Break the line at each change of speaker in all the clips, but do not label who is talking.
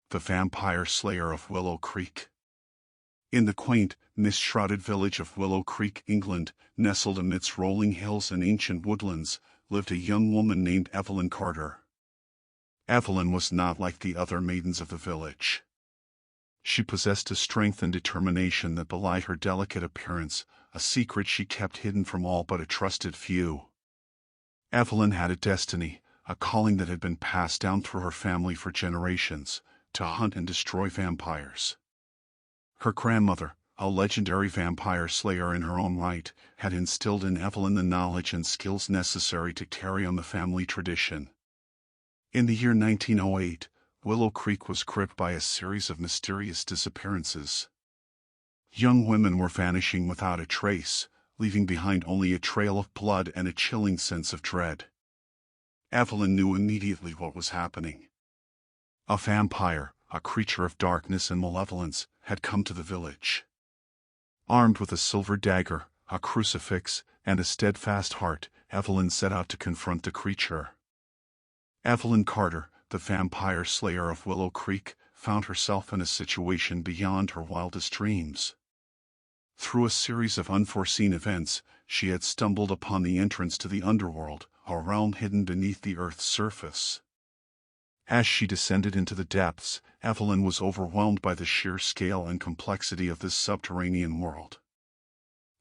the vampire slayer of Willow Creek. In the quaint, mist-shrouded village of Willow Creek, England, nestled amidst rolling hills and ancient woodlands, lived a young woman named Evelyn Carter. Evelyn was not like the other maidens of the village. She possessed a strength and determination that belied her delicate appearance, a secret she kept hidden from all but a trusted few. Evelyn had a destiny, a calling that had been passed down through her family for generations, to hunt and destroy vampires. Her grandmother, a legendary vampire slayer in her own right, had instilled in Evelyn the knowledge and skills necessary to carry on the family tradition. In the year 1908, Willow Creek was gripped by a series of mysterious disappearances. Young women were vanishing without a trace, leaving behind only a trail of blood and a chilling sense of dread. Evelyn knew immediately what was happening. A vampire, a creature of darkness and malevolence, had come to the village. Armed with a silver dagger, a crucifix, and a steadfast heart, Evelyn set out to confront the creature. Evelyn Carter, the vampire slayer of Willow Creek, found herself in a situation beyond her wildest dreams. Through a series of unforeseen events, she had stumbled upon the entrance to the underworld, a realm hidden beneath the earth's surface. As she descended into the depths, Evelyn was overwhelmed by the sheer scale and complexity of this subterranean world.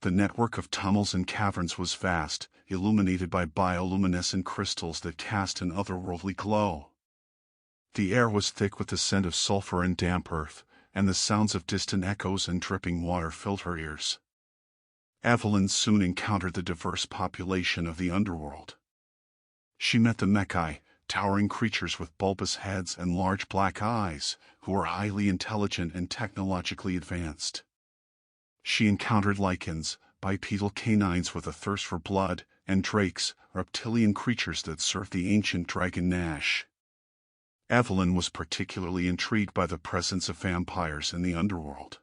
The network of tunnels and caverns was vast, illuminated by bioluminescent crystals that cast an otherworldly glow. The air was thick with the scent of sulfur and damp earth, and the sounds of distant echoes and dripping water filled her ears. Evelyn soon encountered the diverse population of the underworld. She met the Mechai, towering creatures with bulbous heads and large black eyes, who were highly intelligent and technologically advanced. She encountered lichens, bipedal canines with a thirst for blood, and drakes, reptilian creatures that served the ancient dragon Nash. Evelyn was particularly intrigued by the presence of vampires in the underworld.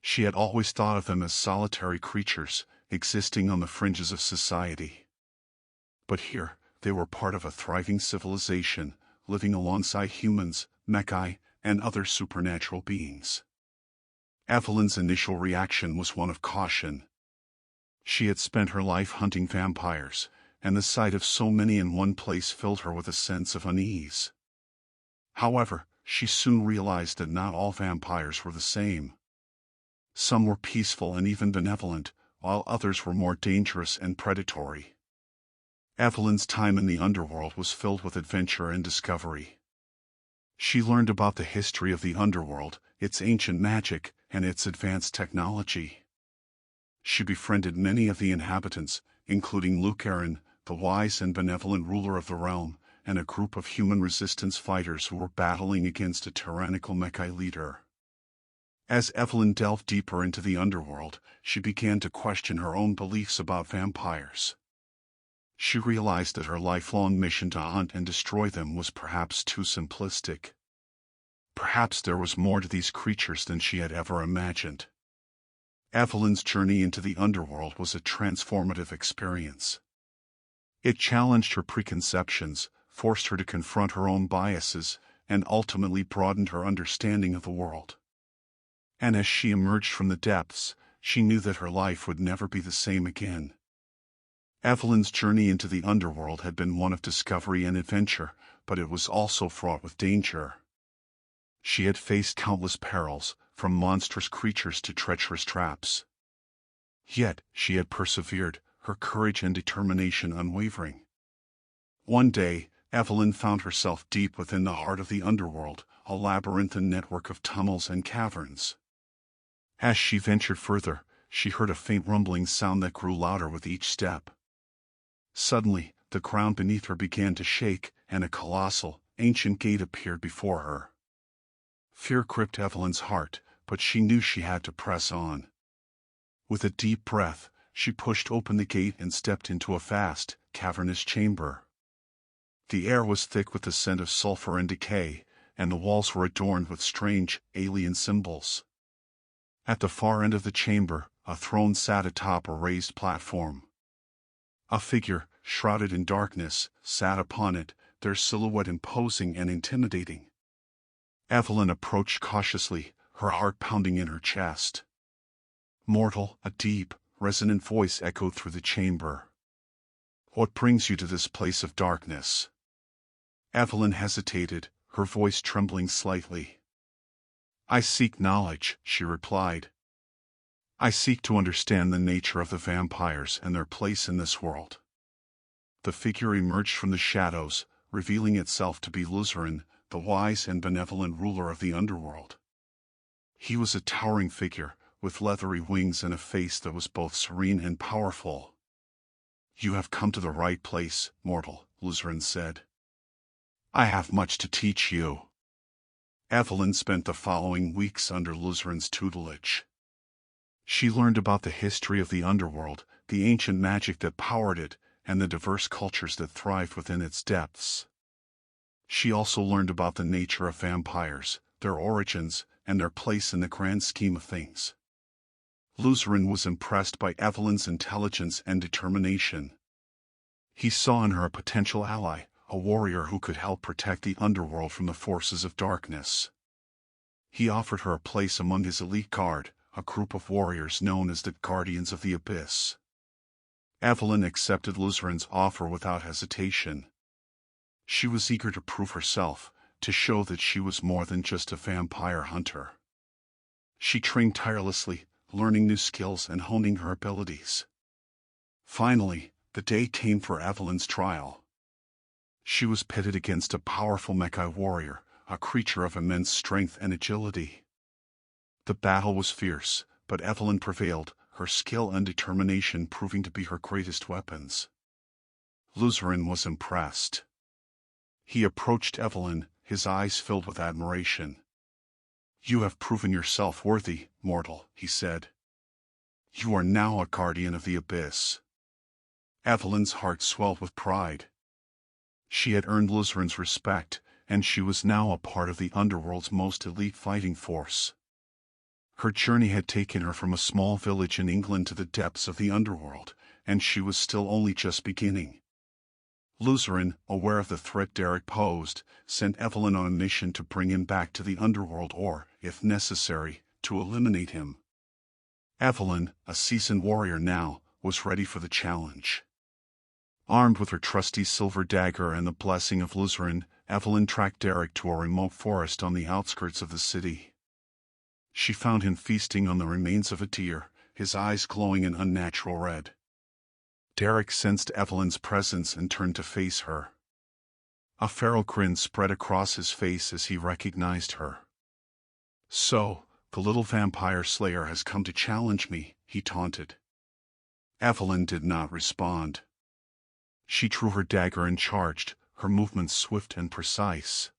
She had always thought of them as solitary creatures, existing on the fringes of society. But here, they were part of a thriving civilization, living alongside humans, Mechai, and other supernatural beings. Evelyn's initial reaction was one of caution. She had spent her life hunting vampires, and the sight of so many in one place filled her with a sense of unease. However, she soon realized that not all vampires were the same. Some were peaceful and even benevolent, while others were more dangerous and predatory. Evelyn's time in the underworld was filled with adventure and discovery. She learned about the history of the underworld, its ancient magic, and its advanced technology. She befriended many of the inhabitants, including Luke Aaron, the wise and benevolent ruler of the realm, and a group of human resistance fighters who were battling against a tyrannical Mechai leader. As Evelyn delved deeper into the underworld, she began to question her own beliefs about vampires. She realized that her lifelong mission to hunt and destroy them was perhaps too simplistic. Perhaps there was more to these creatures than she had ever imagined. Evelyn's journey into the underworld was a transformative experience. It challenged her preconceptions, forced her to confront her own biases, and ultimately broadened her understanding of the world. And as she emerged from the depths, she knew that her life would never be the same again. Evelyn's journey into the underworld had been one of discovery and adventure, but it was also fraught with danger. She had faced countless perils, from monstrous creatures to treacherous traps. Yet, she had persevered, her courage and determination unwavering. One day, Evelyn found herself deep within the heart of the underworld, a labyrinthine network of tunnels and caverns. As she ventured further, she heard a faint rumbling sound that grew louder with each step. Suddenly, the ground beneath her began to shake, and a colossal, ancient gate appeared before her. Fear gripped Evelyn's heart, but she knew she had to press on. With a deep breath, she pushed open the gate and stepped into a vast, cavernous chamber. The air was thick with the scent of sulfur and decay, and the walls were adorned with strange, alien symbols. At the far end of the chamber, a throne sat atop a raised platform. A figure, shrouded in darkness, sat upon it, their silhouette imposing and intimidating. Evelyn approached cautiously, her heart pounding in her chest. "Mortal," a deep, resonant voice echoed through the chamber. "What brings you to this place of darkness?" Evelyn hesitated, her voice trembling slightly. "I seek knowledge," she replied. "I seek to understand the nature of the vampires and their place in this world." The figure emerged from the shadows, revealing itself to be Luzerin, the wise and benevolent ruler of the underworld. He was a towering figure, with leathery wings and a face that was both serene and powerful. "You have come to the right place, mortal," Luzerin said. "I have much to teach you." Evelyn spent the following weeks under Luzerin's tutelage. She learned about the history of the underworld, the ancient magic that powered it, and the diverse cultures that thrived within its depths. She also learned about the nature of vampires, their origins, and their place in the grand scheme of things. Luzerin was impressed by Evelyn's intelligence and determination. He saw in her a potential ally, a warrior who could help protect the underworld from the forces of darkness. He offered her a place among his elite guard, a group of warriors known as the Guardians of the Abyss. Evelyn accepted Luzerin's offer without hesitation. She was eager to prove herself, to show that she was more than just a vampire hunter. She trained tirelessly, learning new skills and honing her abilities. Finally, the day came for Evelyn's trial. She was pitted against a powerful Mekai warrior, a creature of immense strength and agility. The battle was fierce, but Evelyn prevailed, her skill and determination proving to be her greatest weapons. Luzerin was impressed. He approached Evelyn, his eyes filled with admiration. "You have proven yourself worthy, mortal," he said. "You are now a guardian of the Abyss." Evelyn's heart swelled with pride. She had earned Luzerin's respect, and she was now a part of the underworld's most elite fighting force. Her journey had taken her from a small village in England to the depths of the underworld, and she was still only just beginning. Luzerin, aware of the threat Derek posed, sent Evelyn on a mission to bring him back to the underworld or, if necessary, to eliminate him. Evelyn, a seasoned warrior now, was ready for the challenge. Armed with her trusty silver dagger and the blessing of Luzerin, Evelyn tracked Derek to a remote forest on the outskirts of the city. She found him feasting on the remains of a deer, his eyes glowing an unnatural red. Derek sensed Evelyn's presence and turned to face her. A feral grin spread across his face as he recognized her. "So, the little vampire slayer has come to challenge me," he taunted. Evelyn did not respond. She drew her dagger and charged, her movements swift and precise.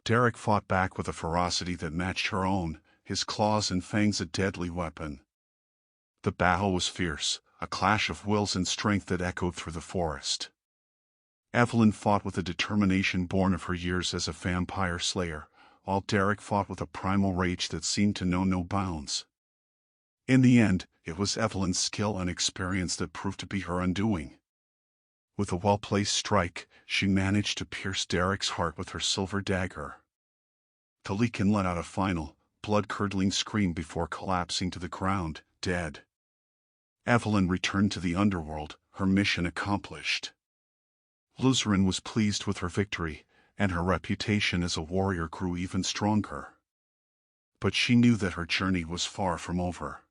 Derek fought back with a ferocity that matched her own, his claws and fangs a deadly weapon. The battle was fierce, a clash of wills and strength that echoed through the forest. Evelyn fought with a determination born of her years as a vampire slayer, while Derek fought with a primal rage that seemed to know no bounds. In the end, it was Evelyn's skill and experience that proved to be her undoing. With a well-placed strike, she managed to pierce Derek's heart with her silver dagger. The Leakin let out a final, blood-curdling scream before collapsing to the ground, dead. Evelyn returned to the underworld, her mission accomplished. Luzerin was pleased with her victory, and her reputation as a warrior grew even stronger. But she knew that her journey was far from over.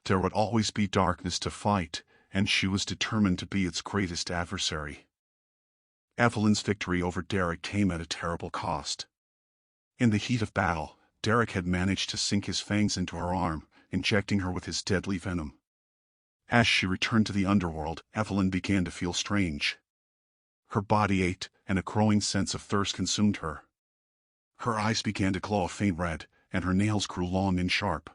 There would always be darkness to fight, and she was determined to be its greatest adversary. Evelyn's victory over Derek came at a terrible cost. In the heat of battle, Derek had managed to sink his fangs into her arm, injecting her with his deadly venom. As she returned to the underworld, Evelyn began to feel strange. Her body ached, and a growing sense of thirst consumed her. Her eyes began to glow a faint red, and her nails grew long and sharp.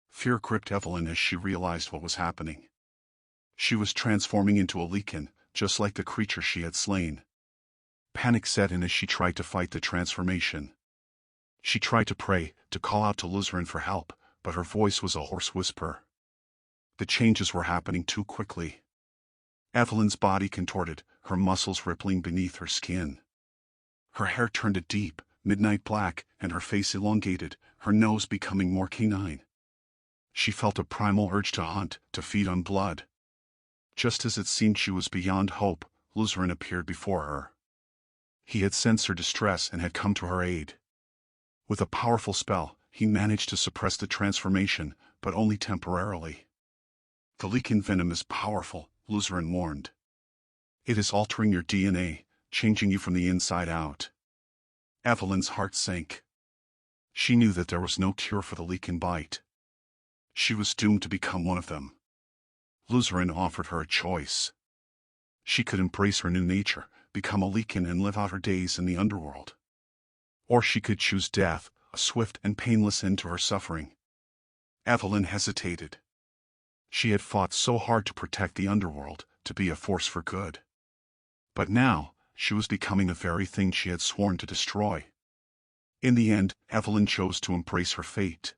Fear gripped Evelyn as she realized what was happening. She was transforming into a Leakin, just like the creature she had slain. Panic set in as she tried to fight the transformation. She tried to pray, to call out to Luzerin for help, but her voice was a hoarse whisper. The changes were happening too quickly. Evelyn's body contorted, her muscles rippling beneath her skin. Her hair turned a deep, midnight black, and her face elongated, her nose becoming more canine. She felt a primal urge to hunt, to feed on blood. Just as it seemed she was beyond hope, Luzarin appeared before her. He had sensed her distress and had come to her aid. With a powerful spell, he managed to suppress the transformation, but only temporarily. The Lycan venom is powerful, Luzarin warned. It is altering your DNA, changing you from the inside out. Evelyn's heart sank. She knew that there was no cure for the Lycan bite. She was doomed to become one of them. Luzarin offered her a choice. She could embrace her new nature, become a Lycan and live out her days in the underworld. Or she could choose death, a swift and painless end to her suffering. Evelyn hesitated. She had fought so hard to protect the underworld, to be a force for good. But now, she was becoming the very thing she had sworn to destroy. In the end, Evelyn chose to embrace her fate.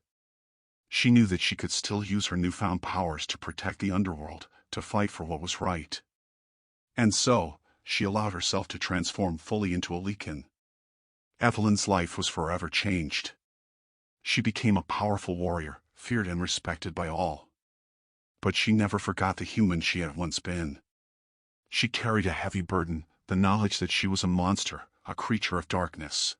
She knew that she could still use her newfound powers to protect the underworld, to fight for what was right. And so, she allowed herself to transform fully into a Lycan. Evelyn's life was forever changed. She became a powerful warrior, feared and respected by all. But she never forgot the human she had once been. She carried a heavy burden, the knowledge that she was a monster, a creature of darkness.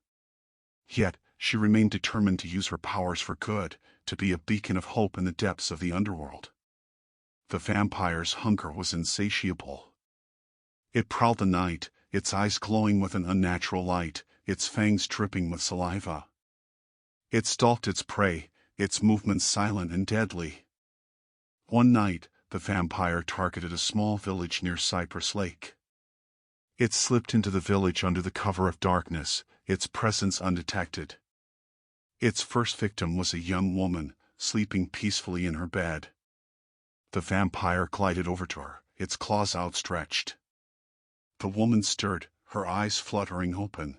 Yet, she remained determined to use her powers for good, to be a beacon of hope in the depths of the underworld. The vampire's hunger was insatiable. It prowled the night, its eyes glowing with an unnatural light, its fangs dripping with saliva. It stalked its prey, its movements silent and deadly. One night, the vampire targeted a small village near Cypress Lake. It slipped into the village under the cover of darkness, its presence undetected. Its first victim was a young woman, sleeping peacefully in her bed. The vampire glided over to her, its claws outstretched. The woman stirred, her eyes fluttering open.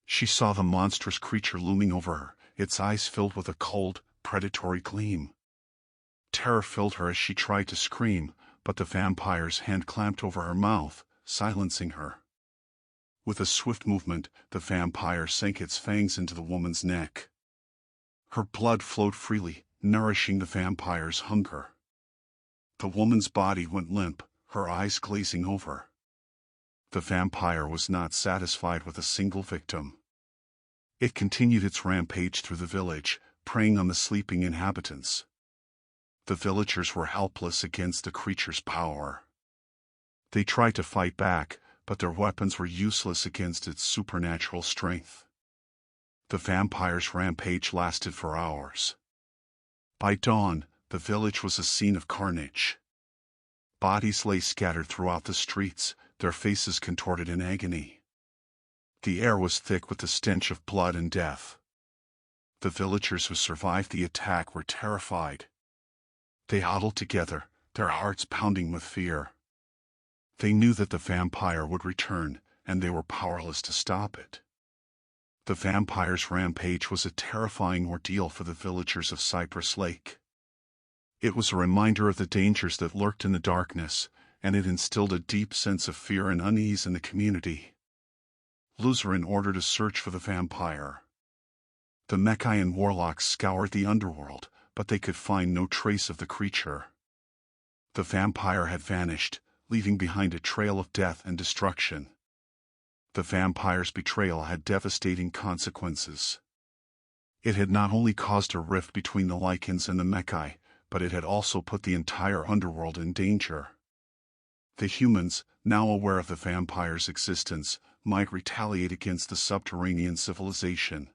She saw the monstrous creature looming over her, its eyes filled with a cold, predatory gleam. Terror filled her as she tried to scream, but the vampire's hand clamped over her mouth, silencing her. With a swift movement, the vampire sank its fangs into the woman's neck. Her blood flowed freely, nourishing the vampire's hunger. The woman's body went limp, her eyes glazing over. The vampire was not satisfied with a single victim. It continued its rampage through the village, preying on the sleeping inhabitants. The villagers were helpless against the creature's power. They tried to fight back, but their weapons were useless against its supernatural strength. The vampire's rampage lasted for hours. By dawn, the village was a scene of carnage. Bodies lay scattered throughout the streets, their faces contorted in agony. The air was thick with the stench of blood and death. The villagers who survived the attack were terrified. They huddled together, their hearts pounding with fear. They knew that the vampire would return, and they were powerless to stop it. The vampire's rampage was a terrifying ordeal for the villagers of Cypress Lake. It was a reminder of the dangers that lurked in the darkness, and it instilled a deep sense of fear and unease in the community. Luzarin ordered a search for the vampire. The Mechai and warlocks scoured the underworld, but they could find no trace of the creature. The vampire had vanished, leaving behind a trail of death and destruction. The vampire's betrayal had devastating consequences. It had not only caused a rift between the Lycans and the Mechai, but it had also put the entire underworld in danger. The humans, now aware of the vampire's existence, might retaliate against the subterranean civilization.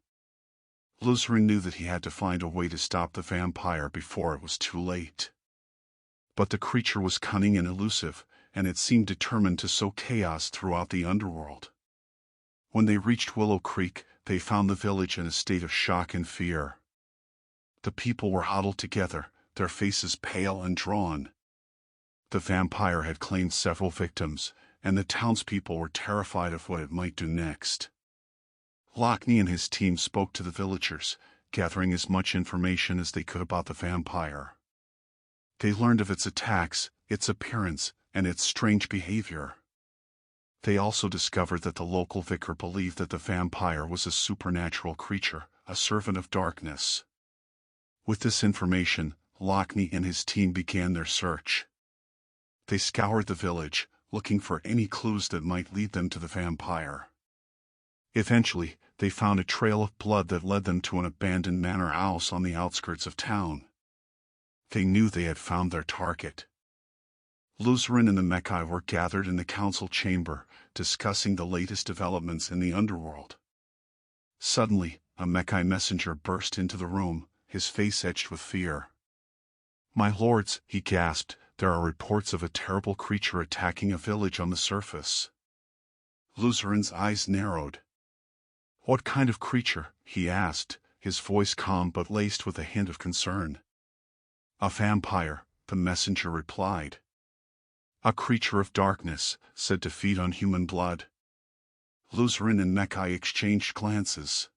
Luzarin knew that he had to find a way to stop the vampire before it was too late. But the creature was cunning and elusive, and it seemed determined to sow chaos throughout the underworld. When they reached Willow Creek, they found the village in a state of shock and fear. The people were huddled together, their faces pale and drawn. The vampire had claimed several victims, and the townspeople were terrified of what it might do next. Lockney and his team spoke to the villagers, gathering as much information as they could about the vampire. They learned of its attacks, its appearance, and its strange behavior. They also discovered that the local vicar believed that the vampire was a supernatural creature, a servant of darkness. With this information, Lockney and his team began their search. They scoured the village, looking for any clues that might lead them to the vampire. Eventually, they found a trail of blood that led them to an abandoned manor house on the outskirts of town. They knew they had found their target. Luzarin and the Mechai were gathered in the council chamber, discussing the latest developments in the underworld. Suddenly, a Mechai messenger burst into the room, his face etched with fear. "My lords," he gasped, "there are reports of a terrible creature attacking a village on the surface." Luzarin's eyes narrowed. "What kind of creature?" he asked, his voice calm but laced with a hint of concern. "A vampire," the messenger replied. "A creature of darkness, said to feed on human blood." Luzarin and Mechai exchanged glances.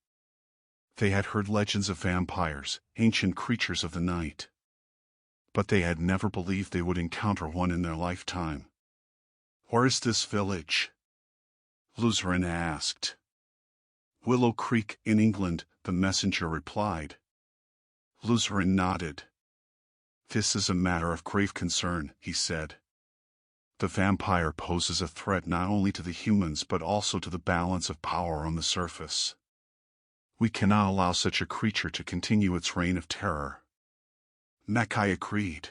They had heard legends of vampires, ancient creatures of the night. But they had never believed they would encounter one in their lifetime. "Where is this village?" Luzarin asked. "Willow Creek, in England," the messenger replied. Luzarin nodded. "This is a matter of grave concern," he said. "The vampire poses a threat not only to the humans but also to the balance of power on the surface. We cannot allow such a creature to continue its reign of terror." Mechai agreed.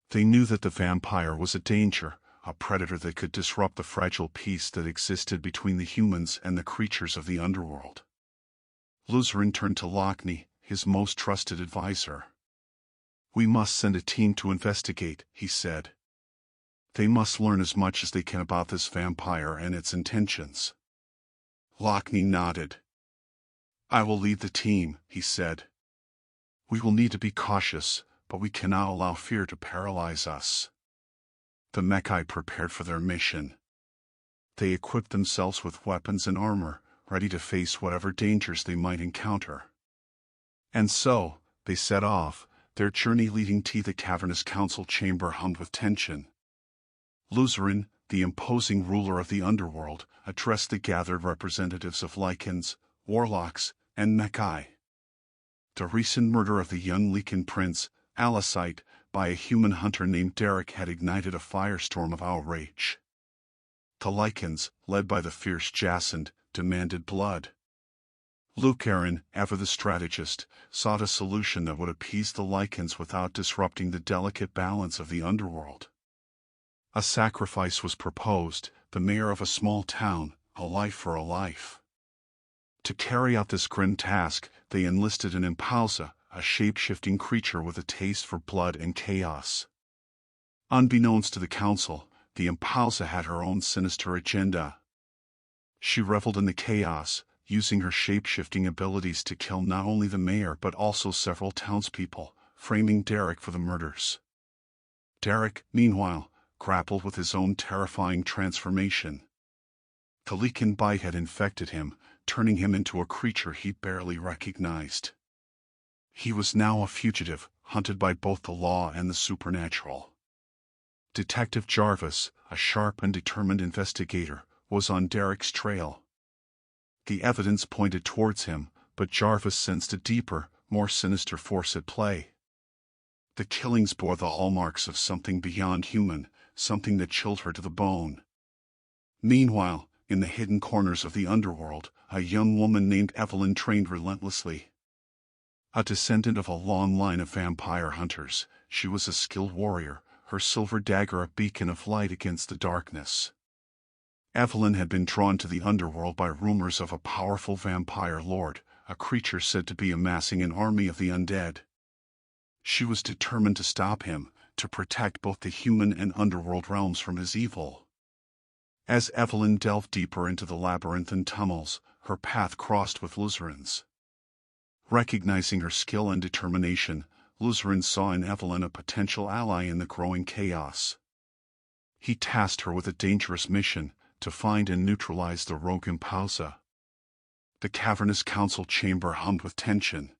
They knew that the vampire was a danger, a predator that could disrupt the fragile peace that existed between the humans and the creatures of the underworld. Luzarin turned to Lockney, his most trusted advisor. "We must send a team to investigate," he said. "They must learn as much as they can about this vampire and its intentions." Lockney nodded. "I will lead the team," he said. "We will need to be cautious, but we cannot allow fear to paralyze us." The Mechai prepared for their mission. They equipped themselves with weapons and armor, ready to face whatever dangers they might encounter. And so, they set off, their journey leading to the cavernous council chamber hummed with tension. Luzarin, the imposing ruler of the underworld, addressed the gathered representatives of Lycans, warlocks, and Mechai. The recent murder of the young Lycan prince, Alicite, by a human hunter named Derek had ignited a firestorm of outrage. The Lycans, led by the fierce Jacint, demanded blood. Lucarin, ever the strategist, sought a solution that would appease the Lycans without disrupting the delicate balance of the underworld. A sacrifice was proposed, the mayor of a small town, a life for a life. To carry out this grim task, they enlisted an Impausa, a shape-shifting creature with a taste for blood and chaos. Unbeknownst to the council, the Impausa had her own sinister agenda. She reveled in the chaos, using her shape-shifting abilities to kill not only the mayor but also several townspeople, framing Derek for the murders. Derek, meanwhile, grappled with his own terrifying transformation. The Lycan bite had infected him, turning him into a creature he barely recognized. He was now a fugitive, hunted by both the law and the supernatural. Detective Jarvis, a sharp and determined investigator, was on Derek's trail. The evidence pointed towards him, but Jarvis sensed a deeper, more sinister force at play. The killings bore the hallmarks of something beyond human, something that chilled her to the bone. Meanwhile, in the hidden corners of the underworld, a young woman named Evelyn trained relentlessly. A descendant of a long line of vampire hunters, she was a skilled warrior, her silver dagger a beacon of light against the darkness. Evelyn had been drawn to the underworld by rumors of a powerful vampire lord, a creature said to be amassing an army of the undead. She was determined to stop him, to protect both the human and underworld realms from his evil. As Evelyn delved deeper into the labyrinthine tunnels, her path crossed with Luzarin's. Recognizing her skill and determination, Luzarin saw in Evelyn a potential ally in the growing chaos. He tasked her with a dangerous mission, to find and neutralize the rogue Impausa. The cavernous council chamber hummed with tension.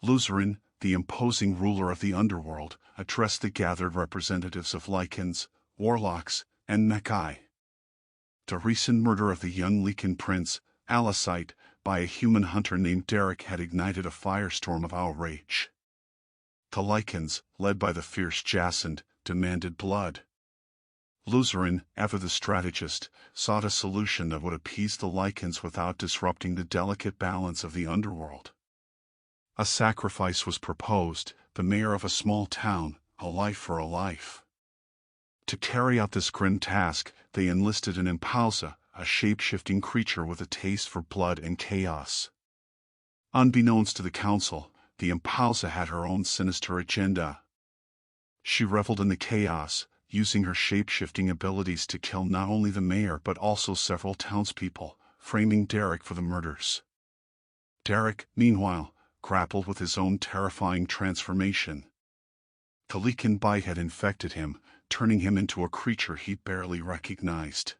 Luzarin, the imposing ruler of the underworld, addressed the gathered representatives of Lycans, warlocks, and Mechai. The recent murder of the young Leakin prince, Alicite, by a human hunter named Derek had ignited a firestorm of outrage. The Lycans, led by the fierce Jacint, demanded blood. Luzarin, ever the strategist, sought a solution that would appease the Lycans without disrupting the delicate balance of the underworld. A sacrifice was proposed, the mayor of a small town, a life for a life. To carry out this grim task, they enlisted an impalsa, a shape-shifting creature with a taste for blood and chaos. Unbeknownst to the council, the impalsa had her own sinister agenda. She reveled in the chaos, using her shape-shifting abilities to kill not only the mayor but also several townspeople, framing Derek for the murders. Derek, meanwhile, grappled with his own terrifying transformation. The Leakin bite had infected him, turning him into a creature he barely recognized.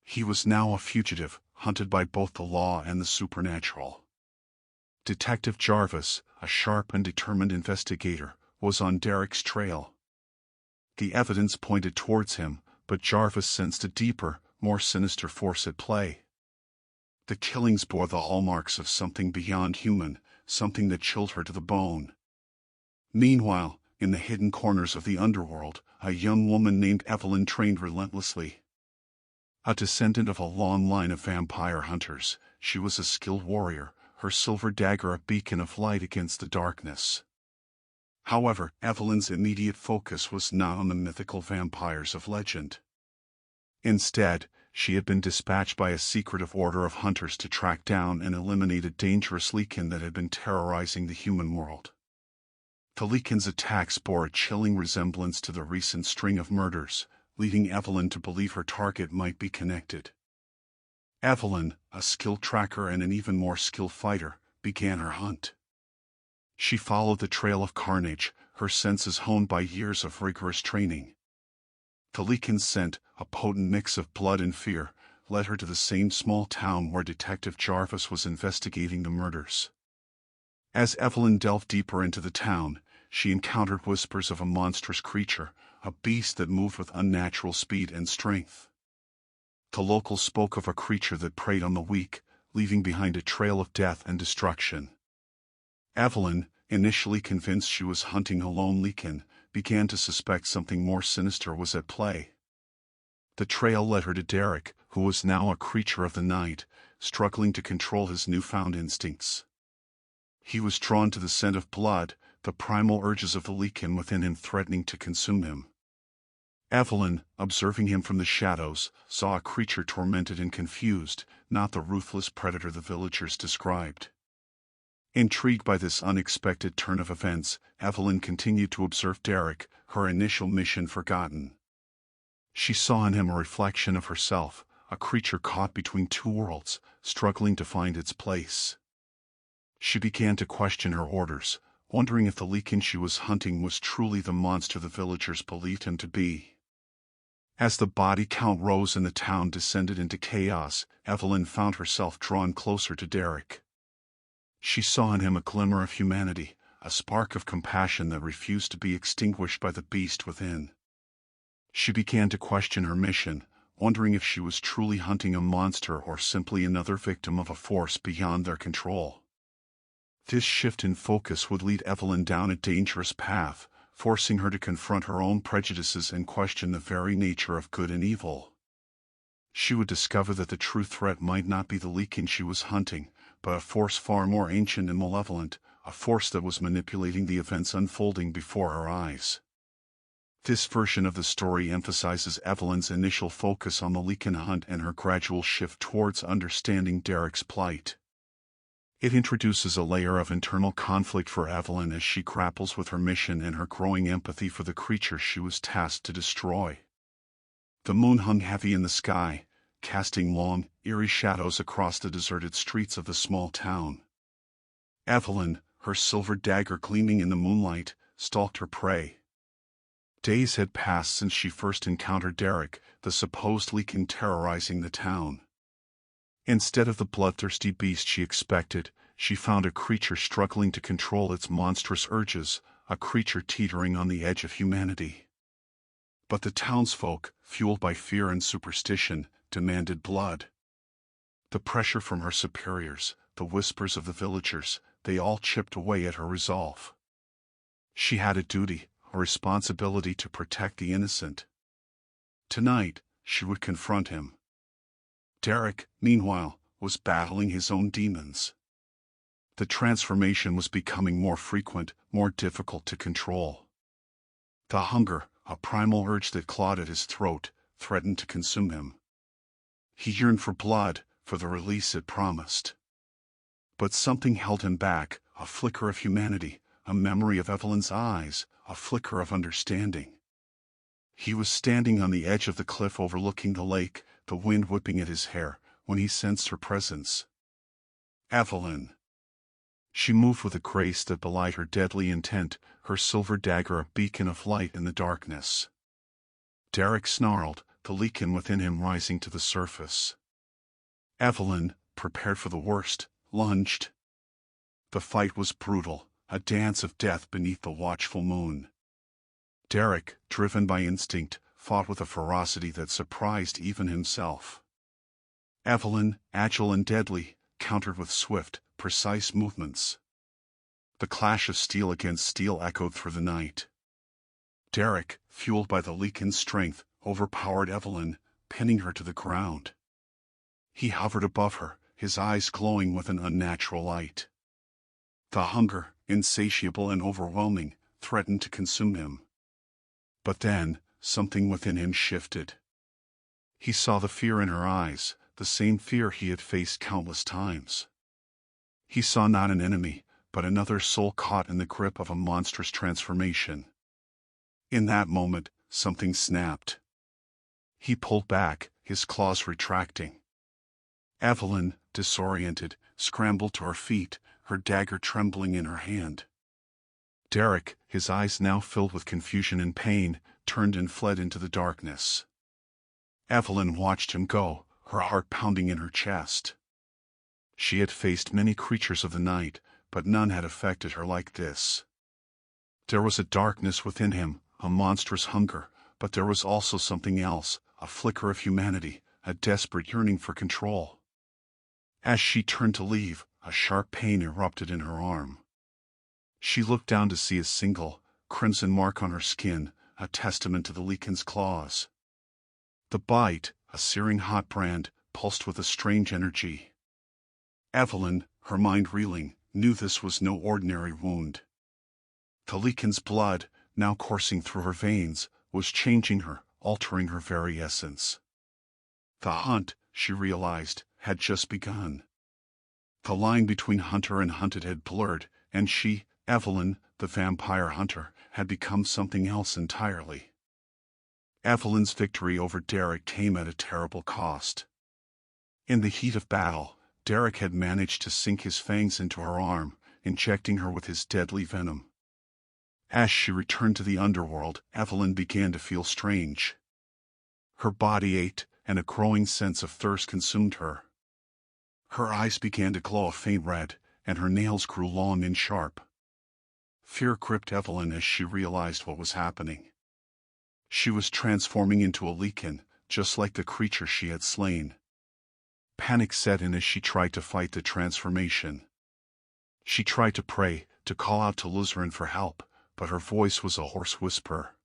He was now a fugitive, hunted by both the law and the supernatural. Detective Jarvis, a sharp and determined investigator, was on Derek's trail. The evidence pointed towards him, but Jarvis sensed a deeper, more sinister force at play. The killings bore the hallmarks of something beyond human, something that chilled her to the bone. Meanwhile, in the hidden corners of the underworld, a young woman named Evelyn trained relentlessly. A descendant of a long line of vampire hunters, she was a skilled warrior, her silver dagger a beacon of light against the darkness. However, Evelyn's immediate focus was not on the mythical vampires of legend. Instead, she had been dispatched by a secretive order of hunters to track down and eliminate a dangerous Leakin that had been terrorizing the human world. The Leakin's attacks bore a chilling resemblance to the recent string of murders, leading Evelyn to believe her target might be connected. Evelyn, a skilled tracker and an even more skilled fighter, began her hunt. She followed the trail of carnage, her senses honed by years of rigorous training. The Leakin's scent, a potent mix of blood and fear, led her to the same small town where Detective Jarvis was investigating the murders. As Evelyn delved deeper into the town, she encountered whispers of a monstrous creature, a beast that moved with unnatural speed and strength. The locals spoke of a creature that preyed on the weak, leaving behind a trail of death and destruction. Evelyn, initially convinced she was hunting a lone Leakin, began to suspect something more sinister was at play. The trail led her to Derek, who was now a creature of the night, struggling to control his newfound instincts. He was drawn to the scent of blood, the primal urges of the Leakin within him threatening to consume him. Evelyn, observing him from the shadows, saw a creature tormented and confused, not the ruthless predator the villagers described. Intrigued by this unexpected turn of events, Evelyn continued to observe Derek, her initial mission forgotten. She saw in him a reflection of herself, a creature caught between two worlds, struggling to find its place. She began to question her orders, wondering if the Leakin she was hunting was truly the monster the villagers believed him to be. As the body count rose and the town descended into chaos, Evelyn found herself drawn closer to Derek. She saw in him a glimmer of humanity, a spark of compassion that refused to be extinguished by the beast within. She began to question her mission, wondering if she was truly hunting a monster or simply another victim of a force beyond their control. This shift in focus would lead Evelyn down a dangerous path, forcing her to confront her own prejudices and question the very nature of good and evil. She would discover that the true threat might not be the Leakin she was hunting, but a force far more ancient and malevolent, a force that was manipulating the events unfolding before her eyes. This version of the story emphasizes Evelyn's initial focus on the Leakin hunt and her gradual shift towards understanding Derek's plight. It introduces a layer of internal conflict for Evelyn as she grapples with her mission and her growing empathy for the creature she was tasked to destroy. The moon hung heavy in the sky, casting long, eerie shadows across the deserted streets of the small town. Evelyn, her silver dagger gleaming in the moonlight, stalked her prey. Days had passed since she first encountered Derek, the supposed Leakin terrorizing the town. Instead of the bloodthirsty beast she expected, she found a creature struggling to control its monstrous urges, a creature teetering on the edge of humanity. But the townsfolk, fueled by fear and superstition, demanded blood. The pressure from her superiors, the whispers of the villagers, they all chipped away at her resolve. She had a duty, a responsibility to protect the innocent. Tonight, she would confront him. Derek, meanwhile, was battling his own demons. The transformation was becoming more frequent, more difficult to control. The hunger, a primal urge that clawed at his throat, threatened to consume him. He yearned for blood, for the release it promised. But something held him back, a flicker of humanity, a memory of Evelyn's eyes, a flicker of understanding. He was standing on the edge of the cliff overlooking the lake, the wind whipping at his hair, when he sensed her presence. Evelyn. She moved with a grace that belied her deadly intent, her silver dagger a beacon of light in the darkness. Derek snarled, the Lycan within him rising to the surface. Evelyn, prepared for the worst, lunged. The fight was brutal, a dance of death beneath the watchful moon. Derek, driven by instinct, fought with a ferocity that surprised even himself. Evelyn, agile and deadly, countered with swift, precise movements. The clash of steel against steel echoed through the night. Derek, fueled by the Lycan's strength, overpowered Evelyn, pinning her to the ground. He hovered above her, his eyes glowing with an unnatural light. The hunger, insatiable and overwhelming, threatened to consume him. But then, something within him shifted. He saw the fear in her eyes, the same fear he had faced countless times. He saw not an enemy, but another soul caught in the grip of a monstrous transformation. In that moment, something snapped. He pulled back, his claws retracting. Evelyn, disoriented, scrambled to her feet, her dagger trembling in her hand. Derek, his eyes now filled with confusion and pain, turned and fled into the darkness. Evelyn watched him go, her heart pounding in her chest. She had faced many creatures of the night, but none had affected her like this. There was a darkness within him, a monstrous hunger, but there was also something else, a flicker of humanity, a desperate yearning for control. As she turned to leave, a sharp pain erupted in her arm. She looked down to see a single, crimson mark on her skin, a testament to the Lycan's claws. The bite, a searing hot brand, pulsed with a strange energy. Evelyn, her mind reeling, knew this was no ordinary wound. The Lycan's blood, now coursing through her veins, was changing her, altering her very essence. The hunt, she realized, had just begun. The line between hunter and hunted had blurred, and she, Evelyn, the vampire hunter, had become something else entirely. Evelyn's victory over Derek came at a terrible cost. In the heat of battle, Derek had managed to sink his fangs into her arm, injecting her with his deadly venom. As she returned to the underworld, Evelyn began to feel strange. Her body ached, and a growing sense of thirst consumed her. Her eyes began to glow a faint red, and her nails grew long and sharp. Fear gripped Evelyn as she realized what was happening. She was transforming into a Lycan, just like the creature she had slain. Panic set in as she tried to fight the transformation. She tried to pray, to call out to Luzerin for help, but her voice was a hoarse whisper.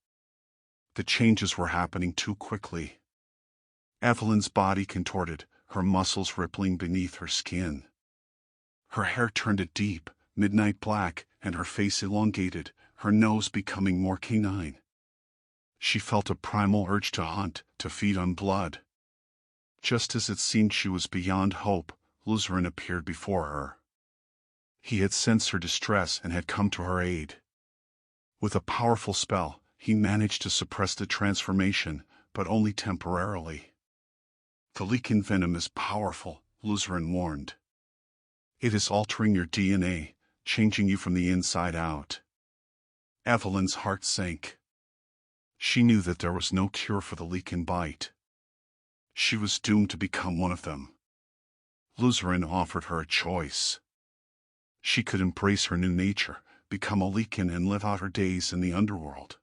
The changes were happening too quickly. Evelyn's body contorted, her muscles rippling beneath her skin. Her hair turned a deep, midnight black, and her face elongated, her nose becoming more canine. She felt a primal urge to hunt, to feed on blood. Just as it seemed she was beyond hope, Luzerin appeared before her. He had sensed her distress and had come to her aid. With a powerful spell, he managed to suppress the transformation, but only temporarily. The Lycan venom is powerful, Luzerin warned. It is altering your DNA, changing you from the inside out. Evelyn's heart sank. She knew that there was no cure for the Lycan bite. She was doomed to become one of them. Luzerin offered her a choice. She could embrace her new nature, become a Lycan and live out her days in the underworld.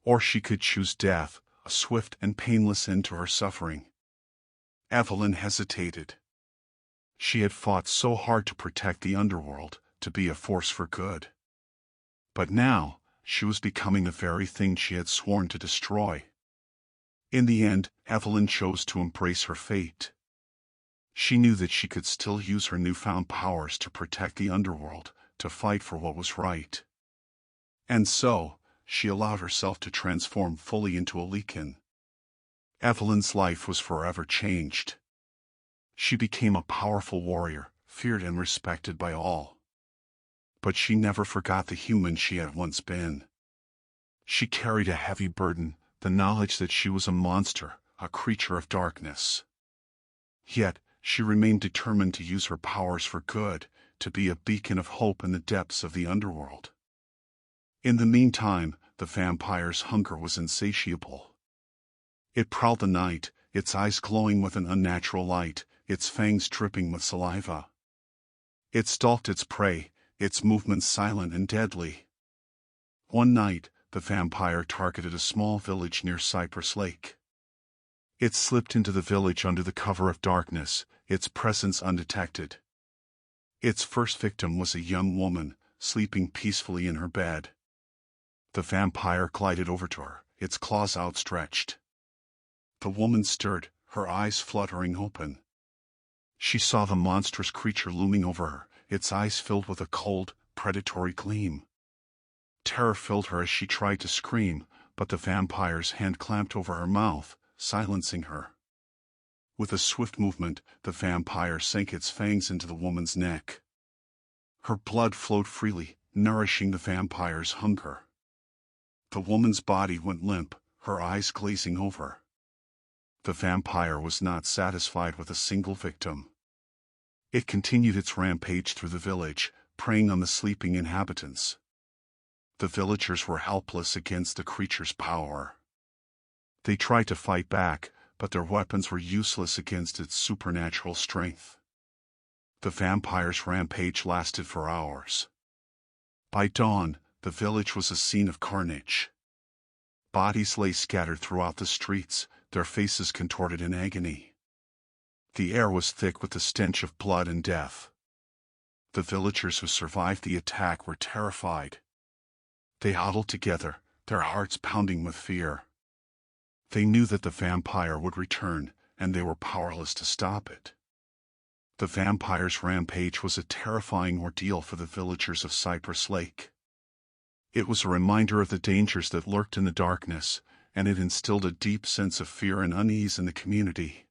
Or she could choose death, a swift and painless end to her suffering. Evelyn hesitated. She had fought so hard to protect the underworld, to be a force for good. But now, she was becoming the very thing she had sworn to destroy. In the end, Evelyn chose to embrace her fate. She knew that she could still use her newfound powers to protect the underworld, to fight for what was right. And so, she allowed herself to transform fully into a Lycan. Evelyn's life was forever changed. She became a powerful warrior, feared and respected by all. But she never forgot the human she had once been. She carried a heavy burden, the knowledge that she was a monster, a creature of darkness. Yet, she remained determined to use her powers for good, to be a beacon of hope in the depths of the underworld. In the meantime, the vampire's hunger was insatiable. It prowled the night, its eyes glowing with an unnatural light, its fangs dripping with saliva. It stalked its prey, its movements silent and deadly. One night, the vampire targeted a small village near Cypress Lake. It slipped into the village under the cover of darkness, its presence undetected. Its first victim was a young woman, sleeping peacefully in her bed. The vampire glided over to her, its claws outstretched. The woman stirred, her eyes fluttering open. She saw the monstrous creature looming over her, its eyes filled with a cold, predatory gleam. Terror filled her as she tried to scream, but the vampire's hand clamped over her mouth, silencing her. With a swift movement, the vampire sank its fangs into the woman's neck. Her blood flowed freely, nourishing the vampire's hunger. The woman's body went limp, her eyes glazing over. The vampire was not satisfied with a single victim. It continued its rampage through the village, preying on the sleeping inhabitants. The villagers were helpless against the creature's power. They tried to fight back, but their weapons were useless against its supernatural strength. The vampire's rampage lasted for hours. By dawn, the village was a scene of carnage. Bodies lay scattered throughout the streets, their faces contorted in agony. The air was thick with the stench of blood and death. The villagers who survived the attack were terrified. They huddled together, their hearts pounding with fear. They knew that the vampire would return, and they were powerless to stop it. The vampire's rampage was a terrifying ordeal for the villagers of Cypress Lake. It was a reminder of the dangers that lurked in the darkness, and it instilled a deep sense of fear and unease in the community.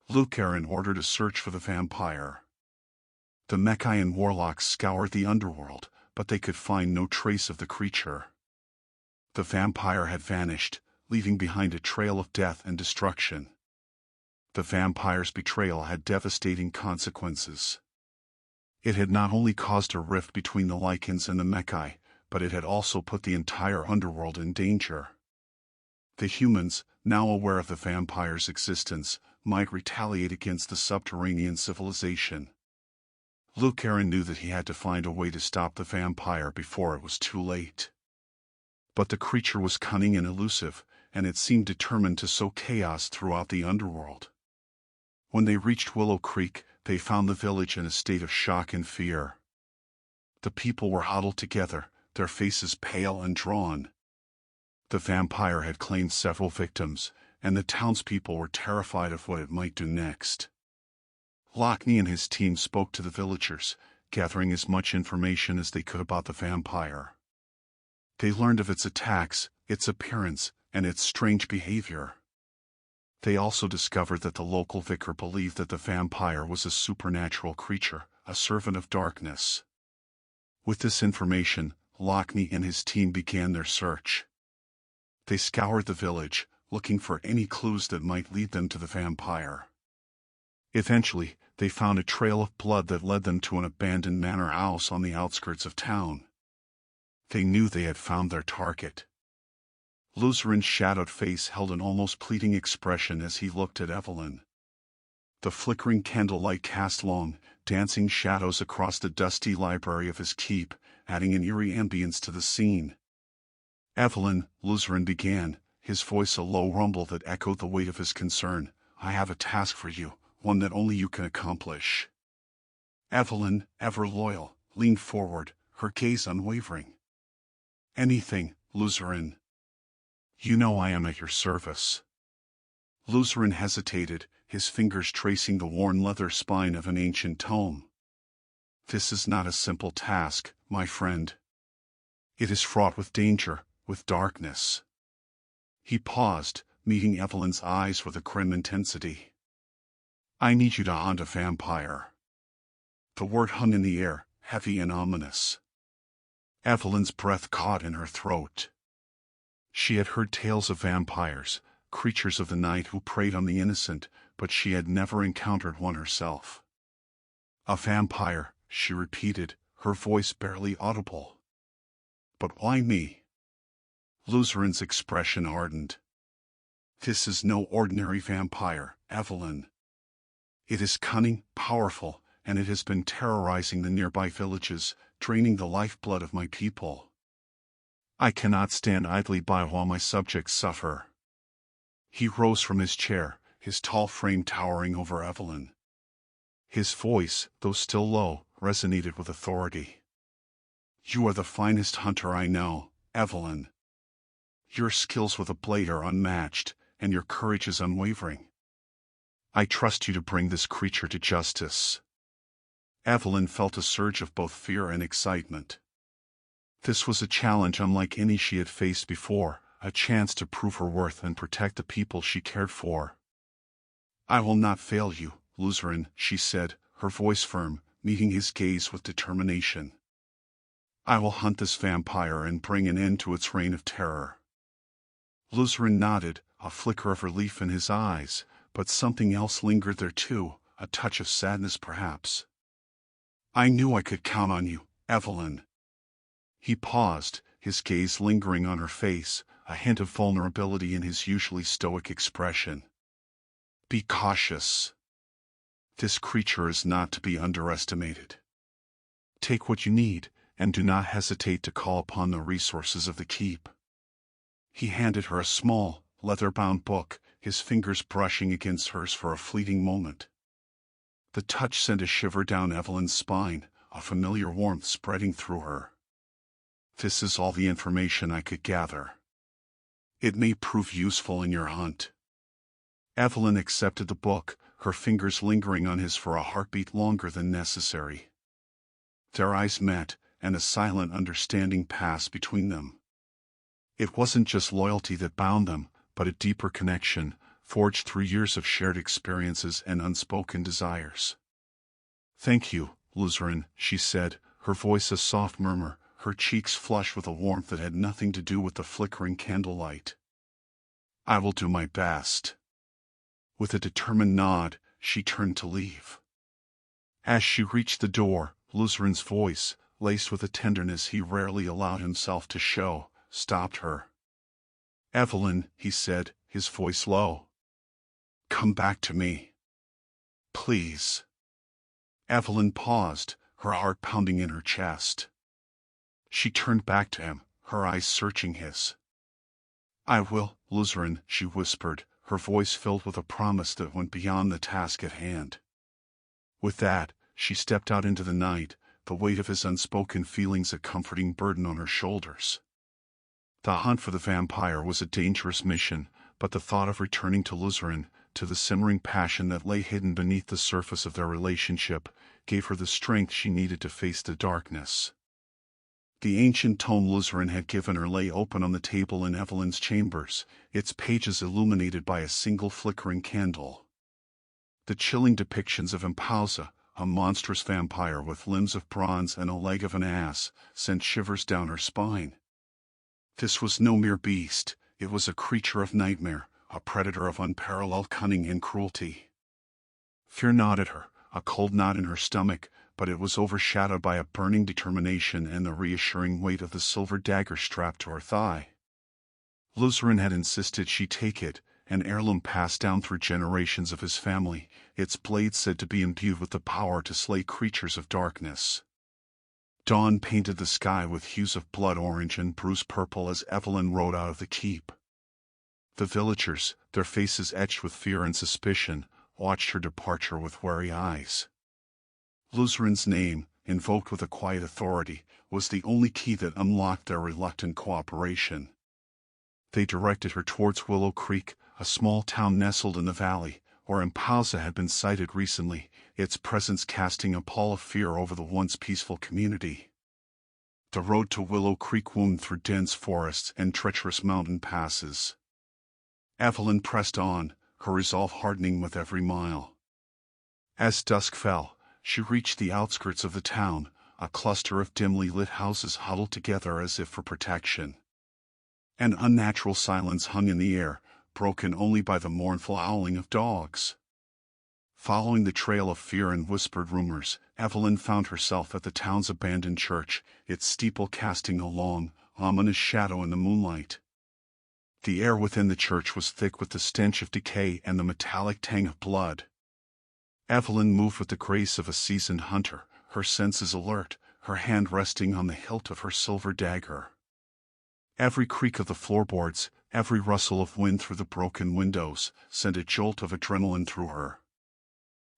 Lucarin ordered a search for the vampire. The Mechian warlocks scoured the underworld, but they could find no trace of the creature. The vampire had vanished, leaving behind a trail of death and destruction. The vampire's betrayal had devastating consequences. It had not only caused a rift between the Lycans and the Mechi, but it had also put the entire underworld in danger. The humans, now aware of the vampire's existence, might retaliate against the subterranean civilization. Lucarin knew that he had to find a way to stop the vampire before it was too late. But the creature was cunning and elusive, and it seemed determined to sow chaos throughout the underworld. When they reached Willow Creek, they found the village in a state of shock and fear. The people were huddled together, their faces pale and drawn. The vampire had claimed several victims, and the townspeople were terrified of what it might do next. Lockney and his team spoke to the villagers, gathering as much information as they could about the vampire. They learned of its attacks, its appearance, and its strange behavior. They also discovered that the local vicar believed that the vampire was a supernatural creature, a servant of darkness. With this information, Lockney and his team began their search. They scoured the village, looking for any clues that might lead them to the vampire. Eventually, they found a trail of blood that led them to an abandoned manor house on the outskirts of town. They knew they had found their target. Luzarin's shadowed face held an almost pleading expression as he looked at Evelyn. The flickering candlelight cast long, dancing shadows across the dusty library of his keep, adding an eerie ambience to the scene. "Evelyn," Luzarin began, his voice a low rumble that echoed the weight of his concern, I have a task for you, one that only you can accomplish." Evelyn, ever loyal, leaned forward, her gaze unwavering. "Anything, Luzerin. You know I am at your service." Luzerin hesitated, his fingers tracing the worn leather spine of an ancient tome. "This is not a simple task, my friend. It is fraught with danger, with darkness." He paused, meeting Evelyn's eyes with a grim intensity. "I need you to hunt a vampire." The word hung in the air, heavy and ominous. Evelyn's breath caught in her throat. She had heard tales of vampires, creatures of the night who preyed on the innocent, but she had never encountered one herself. "A vampire," she repeated, her voice barely audible. "But why me?" Luzerin's expression hardened. "This is no ordinary vampire, Evelyn. It is cunning, powerful, and it has been terrorizing the nearby villages, draining the lifeblood of my people. I cannot stand idly by while my subjects suffer." He rose from his chair, his tall frame towering over Evelyn. His voice, though still low, resonated with authority. "You are the finest hunter I know, Evelyn. Your skills with a blade are unmatched, and your courage is unwavering. I trust you to bring this creature to justice." Evelyn felt a surge of both fear and excitement. This was a challenge unlike any she had faced before, a chance to prove her worth and protect the people she cared for. "I will not fail you, Luzerin," she said, her voice firm, meeting his gaze with determination. "I will hunt this vampire and bring an end to its reign of terror." Luzerin nodded, a flicker of relief in his eyes, but something else lingered there too, a touch of sadness perhaps. "I knew I could count on you, Evelyn." He paused, his gaze lingering on her face, a hint of vulnerability in his usually stoic expression. "Be cautious. This creature is not to be underestimated. Take what you need, and do not hesitate to call upon the resources of the keep." He handed her a small, leather-bound book, his fingers brushing against hers for a fleeting moment. The touch sent a shiver down Evelyn's spine, a familiar warmth spreading through her. "This is all the information I could gather. It may prove useful in your hunt." Evelyn accepted the book, her fingers lingering on his for a heartbeat longer than necessary. Their eyes met, and a silent understanding passed between them. It wasn't just loyalty that bound them, but a deeper connection, forged through years of shared experiences and unspoken desires. "Thank you, Luzerin," she said, her voice a soft murmur, her cheeks flushed with a warmth that had nothing to do with the flickering candlelight. "I will do my best." With a determined nod, she turned to leave. As she reached the door, Luzerin's voice, laced with a tenderness he rarely allowed himself to show, stopped her. "Evelyn," he said, his voice low. "Come back to me. Please." Evelyn paused, her heart pounding in her chest. She turned back to him, her eyes searching his. "I will, Luzerin," she whispered, her voice filled with a promise that went beyond the task at hand. With that, she stepped out into the night, the weight of his unspoken feelings a comforting burden on her shoulders. The hunt for the vampire was a dangerous mission, but the thought of returning to Luzerin, to the simmering passion that lay hidden beneath the surface of their relationship, gave her the strength she needed to face the darkness. The ancient tome Luzerin had given her lay open on the table in Evelyn's chambers, its pages illuminated by a single flickering candle. The chilling depictions of Impausa, a monstrous vampire with limbs of bronze and a leg of an ass, sent shivers down her spine. This was no mere beast, it was a creature of nightmare, a predator of unparalleled cunning and cruelty. Fear gnawed her, a cold knot in her stomach, but it was overshadowed by a burning determination and the reassuring weight of the silver dagger strapped to her thigh. Luzerin had insisted she take it, an heirloom passed down through generations of his family, its blade said to be imbued with the power to slay creatures of darkness. Dawn painted the sky with hues of blood orange and bruised purple as Evelyn rode out of the keep. The villagers, their faces etched with fear and suspicion, watched her departure with wary eyes. Luzern's name, invoked with a quiet authority, was the only key that unlocked their reluctant cooperation. They directed her towards Willow Creek, a small town nestled in the valley, where Impausa had been sighted recently, its presence casting a pall of fear over the once peaceful community. The road to Willow Creek wound through dense forests and treacherous mountain passes. Evelyn pressed on, her resolve hardening with every mile. As dusk fell, she reached the outskirts of the town, a cluster of dimly lit houses huddled together as if for protection. An unnatural silence hung in the air, broken only by the mournful howling of dogs. Following the trail of fear and whispered rumors, Evelyn found herself at the town's abandoned church, its steeple casting a long, ominous shadow in the moonlight. The air within the church was thick with the stench of decay and the metallic tang of blood. Evelyn moved with the grace of a seasoned hunter, her senses alert, her hand resting on the hilt of her silver dagger. Every creak of the floorboards, every rustle of wind through the broken windows, sent a jolt of adrenaline through her.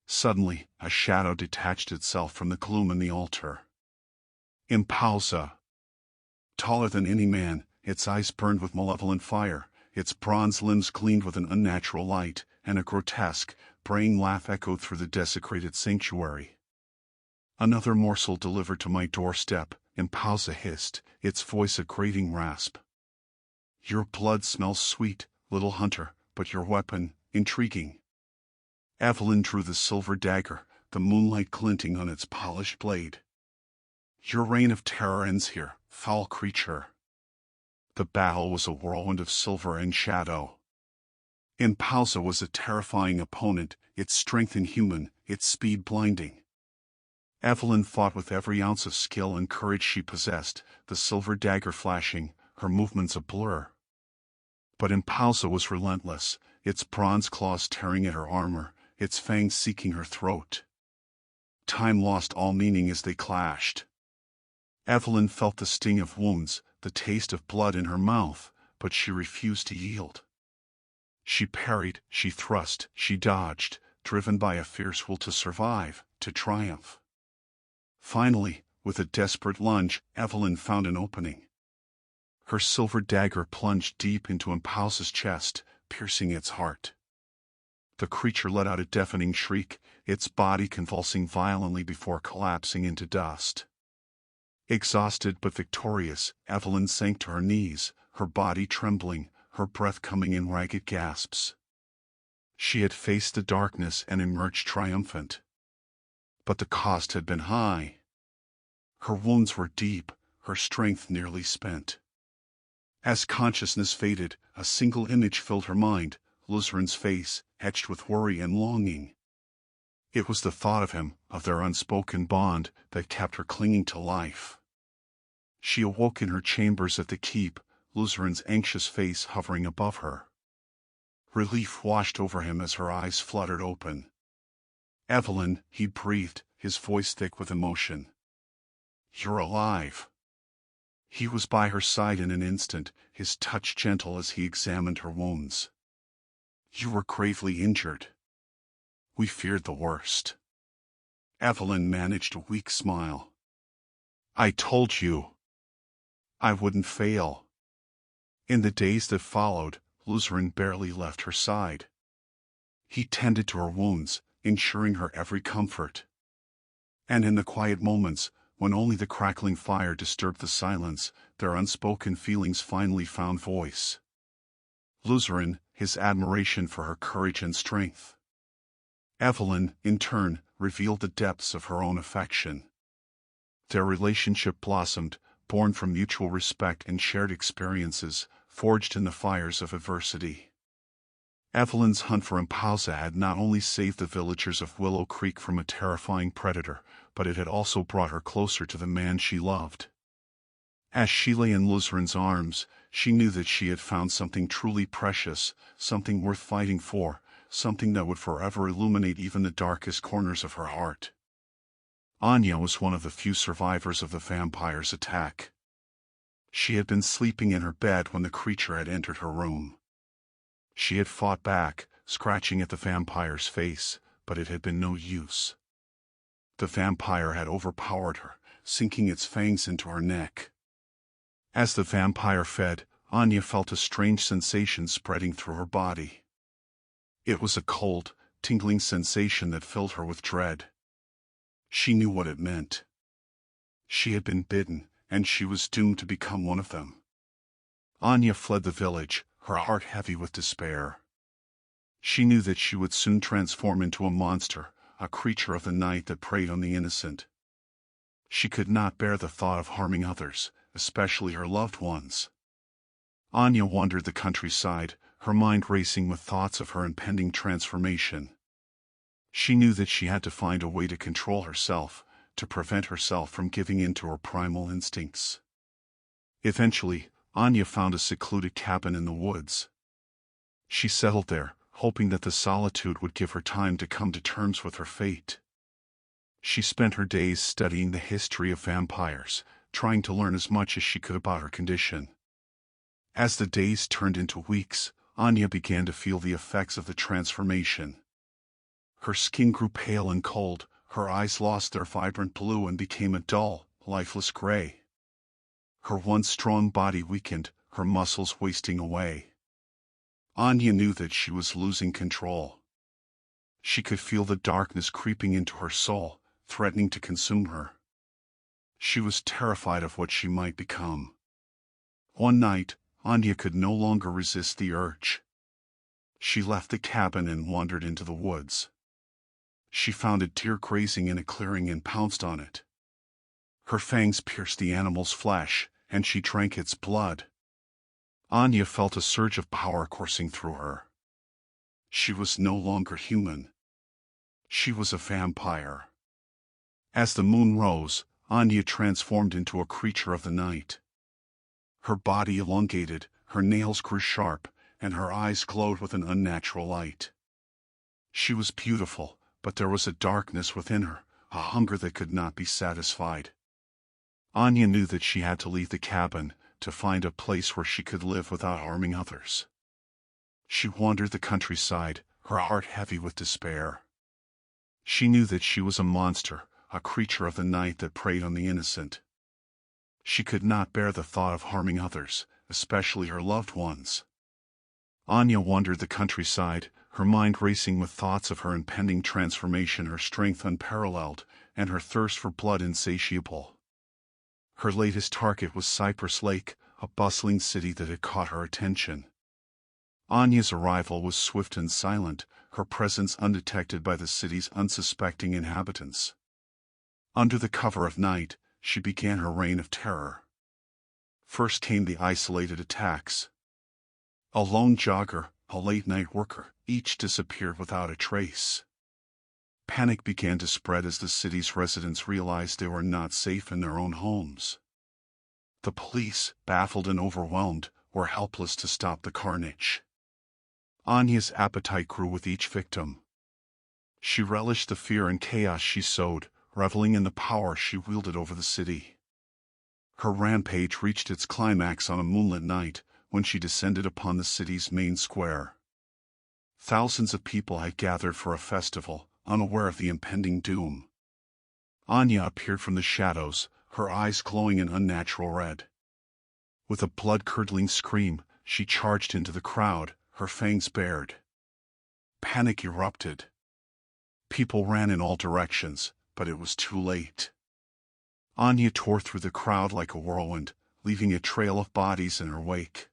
Suddenly, a shadow detached itself from the gloom in the altar. Impausa. Taller than any man, its eyes burned with malevolent fire, its bronze limbs gleamed with an unnatural light, and a grotesque, braying laugh echoed through the desecrated sanctuary. "Another morsel delivered to my doorstep," Impausa hissed, its voice a grating rasp. "Your blood smells sweet, little hunter, but your weapon, intriguing." Evelyn drew the silver dagger, the moonlight glinting on its polished blade. "Your reign of terror ends here, foul creature." The battle was a whirlwind of silver and shadow. Impausa was a terrifying opponent, its strength inhuman, its speed blinding. Evelyn fought with every ounce of skill and courage she possessed, the silver dagger flashing, her movements a blur. But Impausa was relentless, its bronze claws tearing at her armor, its fangs seeking her throat. Time lost all meaning as they clashed. Evelyn felt the sting of wounds, the taste of blood in her mouth, but she refused to yield. She parried, she thrust, she dodged, driven by a fierce will to survive, to triumph. Finally, with a desperate lunge, Evelyn found an opening. Her silver dagger plunged deep into Impausa's chest, piercing its heart. The creature let out a deafening shriek, its body convulsing violently before collapsing into dust. Exhausted but victorious, Evelyn sank to her knees, her body trembling, her breath coming in ragged gasps. She had faced the darkness and emerged triumphant. But the cost had been high. Her wounds were deep, her strength nearly spent. As consciousness faded, a single image filled her mind, Luzern's face, etched with worry and longing. It was the thought of him, of their unspoken bond, that kept her clinging to life. She awoke in her chambers at the keep, Luzern's anxious face hovering above her. Relief washed over him as her eyes fluttered open. "Evelyn," he breathed, his voice thick with emotion. "You're alive." He was by her side in an instant, his touch gentle as he examined her wounds. "You were gravely injured. We feared the worst." Evelyn managed a weak smile. "I told you I wouldn't fail." In the days that followed, Luzern barely left her side. He tended to her wounds, ensuring her every comfort. And in the quiet moments, when only the crackling fire disturbed the silence, their unspoken feelings finally found voice. Luzern, his admiration for her courage and strength. Evelyn, in turn, revealed the depths of her own affection. Their relationship blossomed, born from mutual respect and shared experiences, forged in the fires of adversity. Evelyn's hunt for Impausa had not only saved the villagers of Willow Creek from a terrifying predator, but it had also brought her closer to the man she loved. As she lay in Luzern's arms, she knew that she had found something truly precious, something worth fighting for, something that would forever illuminate even the darkest corners of her heart. Anya was one of the few survivors of the vampire's attack. She had been sleeping in her bed when the creature had entered her room. She had fought back, scratching at the vampire's face, but it had been no use. The vampire had overpowered her, sinking its fangs into her neck. As the vampire fed, Anya felt a strange sensation spreading through her body. It was a cold, tingling sensation that filled her with dread. She knew what it meant. She had been bitten, and she was doomed to become one of them. Anya fled the village, her heart heavy with despair. She knew that she would soon transform into a monster, a creature of the night that preyed on the innocent. She could not bear the thought of harming others, especially her loved ones. Anya wandered the countryside, her mind racing with thoughts of her impending transformation. She knew that she had to find a way to control herself, to prevent herself from giving in to her primal instincts. Eventually, Anya found a secluded cabin in the woods. She settled there, hoping that the solitude would give her time to come to terms with her fate. She spent her days studying the history of vampires, trying to learn as much as she could about her condition. As the days turned into weeks, Anya began to feel the effects of the transformation. Her skin grew pale and cold, her eyes lost their vibrant blue and became a dull, lifeless gray. Her once strong body weakened, her muscles wasting away. Anya knew that she was losing control. She could feel the darkness creeping into her soul, threatening to consume her. She was terrified of what she might become. One night, Anya could no longer resist the urge. She left the cabin and wandered into the woods. She found a deer grazing in a clearing and pounced on it. Her fangs pierced the animal's flesh, and she drank its blood. Anya felt a surge of power coursing through her. She was no longer human. She was a vampire. As the moon rose, Anya transformed into a creature of the night. Her body elongated, her nails grew sharp, and her eyes glowed with an unnatural light. She was beautiful, but there was a darkness within her, a hunger that could not be satisfied. Anya knew that she had to leave the cabin, to find a place where she could live without harming others. She wandered the countryside, her heart heavy with despair. She knew that she was a monster, a creature of the night that preyed on the innocent. She could not bear the thought of harming others, especially her loved ones. Anya wandered the countryside, her mind racing with thoughts of her impending transformation, her strength unparalleled, and her thirst for blood insatiable. Her latest target was Cypress Lake, a bustling city that had caught her attention. Anya's arrival was swift and silent, her presence undetected by the city's unsuspecting inhabitants. Under the cover of night, she began her reign of terror. First came the isolated attacks. A lone jogger, a late-night worker, each disappeared without a trace. Panic began to spread as the city's residents realized they were not safe in their own homes. The police, baffled and overwhelmed, were helpless to stop the carnage. Anya's appetite grew with each victim. She relished the fear and chaos she sowed, reveling in the power she wielded over the city. Her rampage reached its climax on a moonlit night, when she descended upon the city's main square. Thousands of people had gathered for a festival, unaware of the impending doom. Anya appeared from the shadows, her eyes glowing an unnatural red. With a blood-curdling scream, she charged into the crowd, her fangs bared. Panic erupted. People ran in all directions, but it was too late. Anya tore through the crowd like a whirlwind, leaving a trail of bodies in her wake.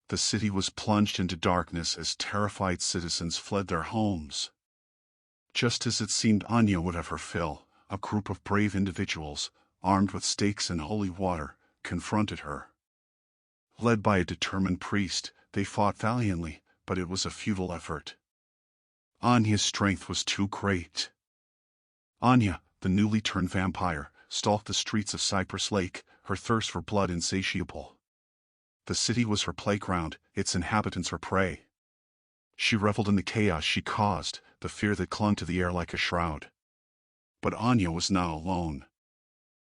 The city was plunged into darkness as terrified citizens fled their homes. Just as it seemed Anya would have her fill, a group of brave individuals, armed with stakes and holy water, confronted her. Led by a determined priest, they fought valiantly, but it was a futile effort. Anya's strength was too great. Anya, the newly turned vampire, stalked the streets of Cypress Lake, her thirst for blood insatiable. The city was her playground, its inhabitants her prey. She reveled in the chaos she caused, the fear that clung to the air like a shroud. But Anya was not alone.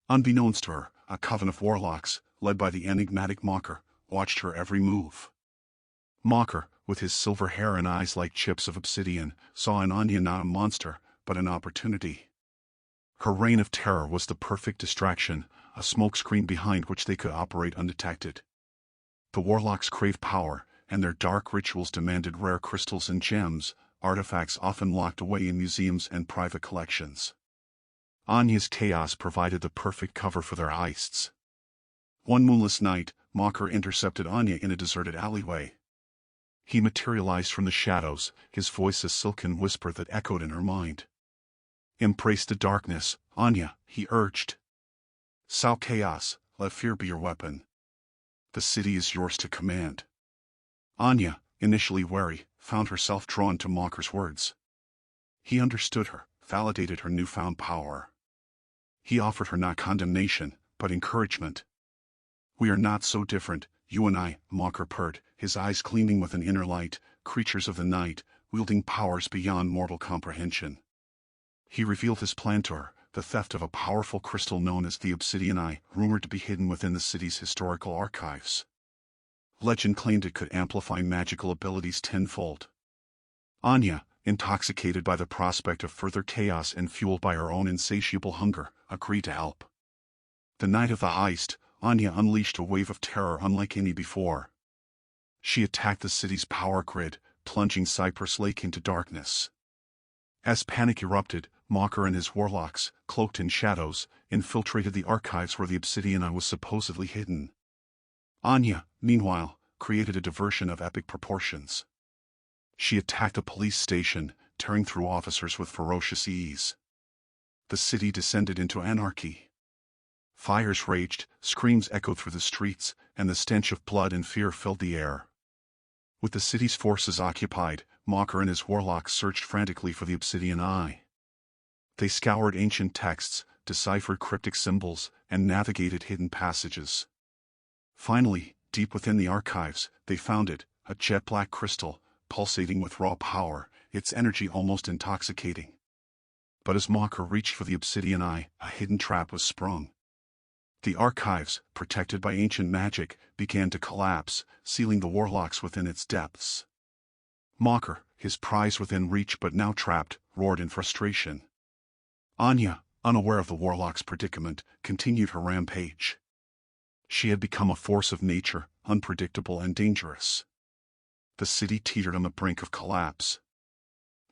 Unbeknownst to her, a coven of warlocks, led by the enigmatic Mocker, watched her every move. Mocker, with his silver hair and eyes like chips of obsidian, saw in Anya not a monster, but an opportunity. Her reign of terror was the perfect distraction, a smokescreen behind which they could operate undetected. The warlocks craved power, and their dark rituals demanded rare crystals and gems, artifacts often locked away in museums and private collections. Anya's chaos provided the perfect cover for their heists. One moonless night, Mocker intercepted Anya in a deserted alleyway. He materialized from the shadows, his voice a silken whisper that echoed in her mind. "Embrace the darkness, Anya," he urged. "Sow chaos, let fear be your weapon. The city is yours to command." Anya, initially wary, found herself drawn to Mocker's words. He understood her, validated her newfound power. He offered her not condemnation, but encouragement. "We are not so different, you and I," Mocker purred, his eyes gleaming with an inner light, creatures of the night, wielding powers beyond mortal comprehension. He revealed his plan to her, the theft of a powerful crystal known as the Obsidian Eye, rumored to be hidden within the city's historical archives. Legend claimed it could amplify magical abilities tenfold. Anya, intoxicated by the prospect of further chaos and fueled by her own insatiable hunger, agreed to help. The night of the heist, Anya unleashed a wave of terror unlike any before. She attacked the city's power grid, plunging Cypress Lake into darkness. As panic erupted, Mocker and his warlocks, cloaked in shadows, infiltrated the archives where the Obsidian Eye was supposedly hidden. Anya, meanwhile, created a diversion of epic proportions. She attacked a police station, tearing through officers with ferocious ease. The city descended into anarchy. Fires raged, screams echoed through the streets, and the stench of blood and fear filled the air. With the city's forces occupied, Mocker and his warlocks searched frantically for the Obsidian Eye. They scoured ancient texts, deciphered cryptic symbols, and navigated hidden passages. Finally, deep within the archives, they found it, a jet-black crystal, pulsating with raw power, its energy almost intoxicating. But as Mocker reached for the Obsidian Eye, a hidden trap was sprung. The archives, protected by ancient magic, began to collapse, sealing the warlocks within its depths. Mocker, his prize within reach but now trapped, roared in frustration. Anya, unaware of the warlock's predicament, continued her rampage. She had become a force of nature, unpredictable and dangerous. The city teetered on the brink of collapse.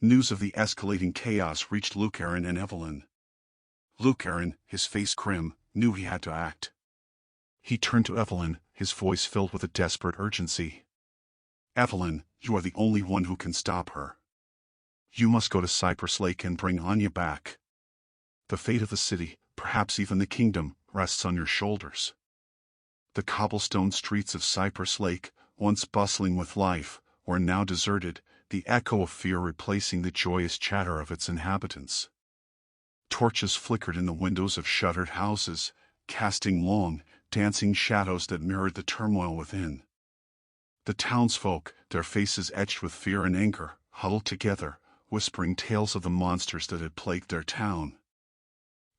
News of the escalating chaos reached Lucarin and Evelyn. Lucarin, his face grim, knew he had to act. He turned to Evelyn, his voice filled with a desperate urgency. "Evelyn, you are the only one who can stop her. You must go to Cypress Lake and bring Anya back. The fate of the city, perhaps even the kingdom, rests on your shoulders." The cobblestone streets of Cypress Lake, once bustling with life, were now deserted, the echo of fear replacing the joyous chatter of its inhabitants. Torches flickered in the windows of shuttered houses, casting long, dancing shadows that mirrored the turmoil within. The townsfolk, their faces etched with fear and anger, huddled together, whispering tales of the monsters that had plagued their town.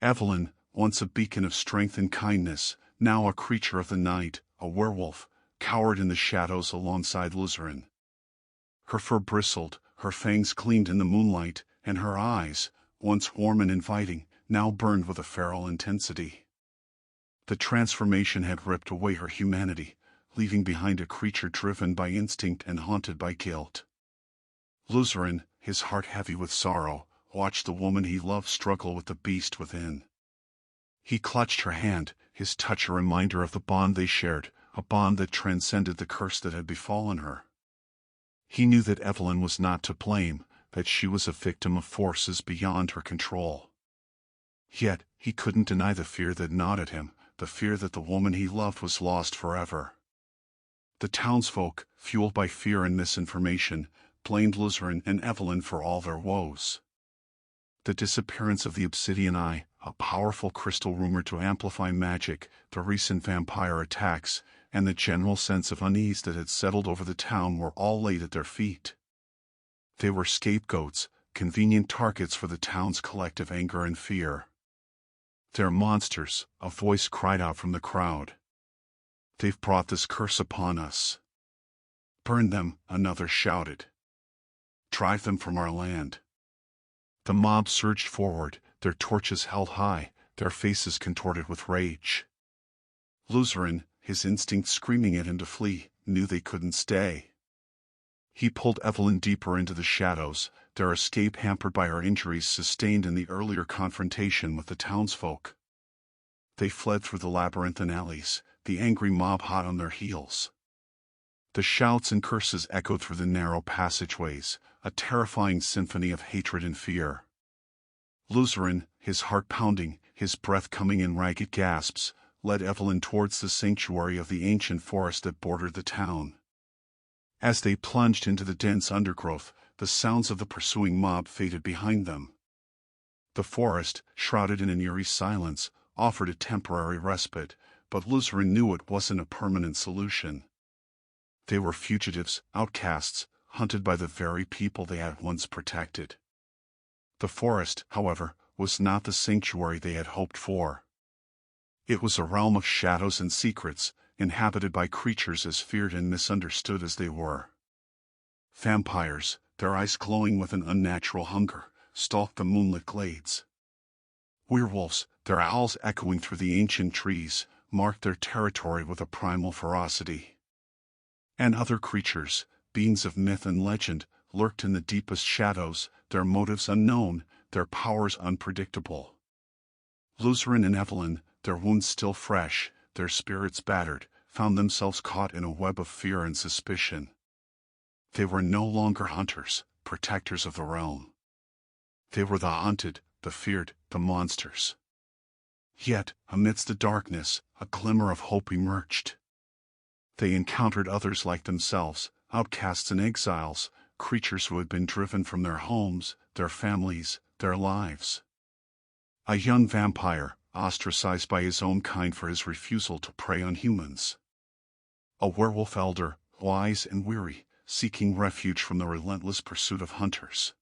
Evelyn, once a beacon of strength and kindness, now a creature of the night, a werewolf, cowered in the shadows alongside Lucarin. Her fur bristled, her fangs gleamed in the moonlight, and her eyes, once warm and inviting, now burned with a feral intensity. The transformation had ripped away her humanity, leaving behind a creature driven by instinct and haunted by guilt. Lucarin, his heart heavy with sorrow, watched the woman he loved struggle with the beast within. He clutched her hand, his touch a reminder of the bond they shared, a bond that transcended the curse that had befallen her. He knew that Evelyn was not to blame, that she was a victim of forces beyond her control. Yet, he couldn't deny the fear that gnawed at him, the fear that the woman he loved was lost forever. The townsfolk, fueled by fear and misinformation, blamed Lucarin and Evelyn for all their woes. The disappearance of the Obsidian Eye, a powerful crystal rumored to amplify magic, the recent vampire attacks, and the general sense of unease that had settled over the town were all laid at their feet. They were scapegoats, convenient targets for the town's collective anger and fear. "They're monsters," a voice cried out from the crowd. "They've brought this curse upon us." Burn them, another shouted. Drive them from our land. The mob surged forward, their torches held high, their faces contorted with rage. Luzerin, his instinct screaming at him to flee, knew they couldn't stay. He pulled Evelyn deeper into the shadows, their escape hampered by her injuries sustained in the earlier confrontation with the townsfolk. They fled through the labyrinthine alleys, the angry mob hot on their heels. The shouts and curses echoed through the narrow passageways, a terrifying symphony of hatred and fear. Luzerin, his heart pounding, his breath coming in ragged gasps, led Evelyn towards the sanctuary of the ancient forest that bordered the town. As they plunged into the dense undergrowth, the sounds of the pursuing mob faded behind them. The forest, shrouded in an eerie silence, offered a temporary respite, but Luzerin knew it wasn't a permanent solution. They were fugitives, outcasts, hunted by the very people they had once protected. The forest, however, was not the sanctuary they had hoped for. It was a realm of shadows and secrets, inhabited by creatures as feared and misunderstood as they were. Vampires, their eyes glowing with an unnatural hunger, stalked the moonlit glades. Werewolves, their howls echoing through the ancient trees, marked their territory with a primal ferocity. And other creatures, beings of myth and legend, lurked in the deepest shadows, their motives unknown, their powers unpredictable. Luzerin and Evelyn, their wounds still fresh, their spirits battered, found themselves caught in a web of fear and suspicion. They were no longer hunters, protectors of the realm. They were the hunted, the feared, the monsters. Yet, amidst the darkness, a glimmer of hope emerged. They encountered others like themselves, outcasts and exiles, creatures who had been driven from their homes, their families, their lives. A young vampire, ostracized by his own kind for his refusal to prey on humans. A werewolf elder, wise and weary, seeking refuge from the relentless pursuit of hunters.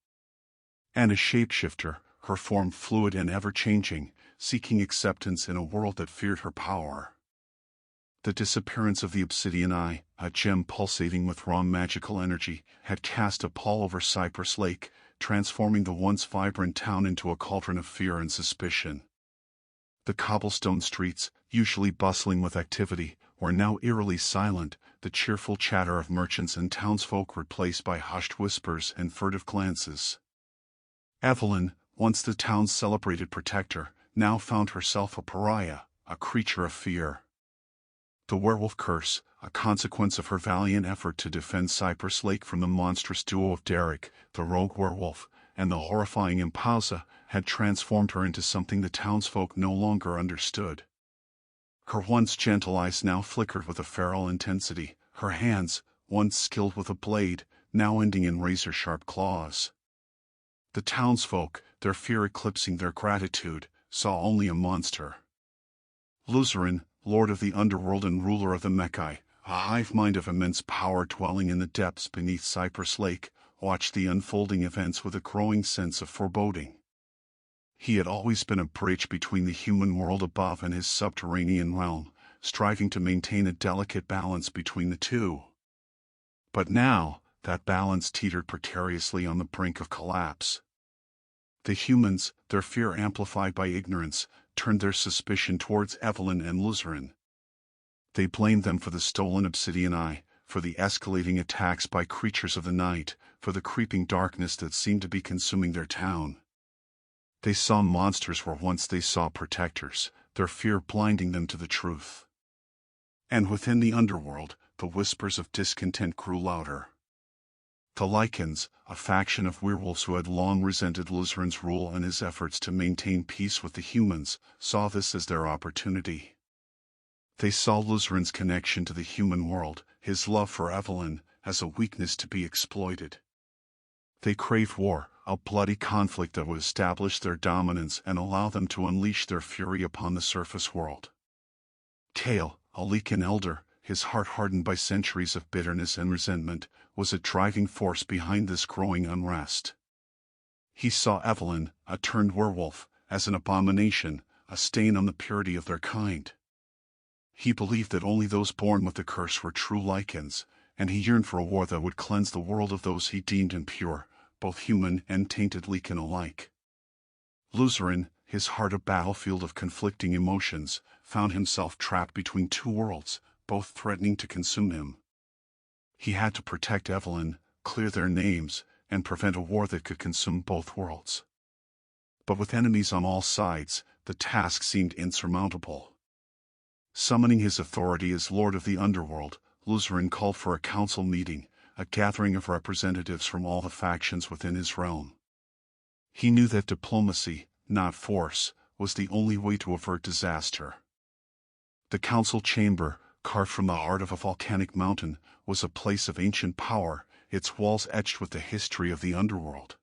And a shapeshifter, her form fluid and ever-changing, seeking acceptance in a world that feared her power. The disappearance of the obsidian eye, a gem pulsating with raw magical energy, had cast a pall over Cypress Lake, transforming the once vibrant town into a cauldron of fear and suspicion. The cobblestone streets, usually bustling with activity, were now eerily silent, the cheerful chatter of merchants and townsfolk replaced by hushed whispers and furtive glances. Evelyn, once the town's celebrated protector, now found herself a pariah, a creature of fear. The werewolf curse, a consequence of her valiant effort to defend Cypress Lake from the monstrous duo of Derek, the rogue werewolf, and the horrifying Impausa, had transformed her into something the townsfolk no longer understood. Her once gentle eyes now flickered with a feral intensity, her hands, once skilled with a blade, now ending in razor-sharp claws. The townsfolk, their fear eclipsing their gratitude, saw only a monster. Luzerin, lord of the underworld and ruler of the Mechai, a hive mind of immense power dwelling in the depths beneath Cypress Lake, watched the unfolding events with a growing sense of foreboding. He had always been a bridge between the human world above and his subterranean realm, striving to maintain a delicate balance between the two. But now, that balance teetered precariously on the brink of collapse. The humans, their fear amplified by ignorance, turned their suspicion towards Evelyn and Luzerin. They blamed them for the stolen obsidian eye, for the escalating attacks by creatures of the night, for the creeping darkness that seemed to be consuming their town. They saw monsters where once they saw protectors, their fear blinding them to the truth. And within the underworld, the whispers of discontent grew louder. The Lycans, a faction of werewolves who had long resented Luzerin's rule and his efforts to maintain peace with the humans, saw this as their opportunity. They saw Luzerin's connection to the human world, his love for Evelyn, as a weakness to be exploited. They craved war, a bloody conflict that would establish their dominance and allow them to unleash their fury upon the surface world. Kale, a Lycan elder, his heart hardened by centuries of bitterness and resentment, was a driving force behind this growing unrest. He saw Evelyn, a turned werewolf, as an abomination, a stain on the purity of their kind. He believed that only those born with the curse were true Lycans, and he yearned for a war that would cleanse the world of those he deemed impure, both human and tainted Leakin alike. Luzerin, his heart a battlefield of conflicting emotions, found himself trapped between two worlds, both threatening to consume him. He had to protect Evelyn, clear their names, and prevent a war that could consume both worlds. But with enemies on all sides, the task seemed insurmountable. Summoning his authority as Lord of the Underworld, Luzerin called for a council meeting, a gathering of representatives from all the factions within his realm. He knew that diplomacy, not force, was the only way to avert disaster. The council chamber, carved from the heart of a volcanic mountain, was a place of ancient power, its walls etched with the history of the underworld.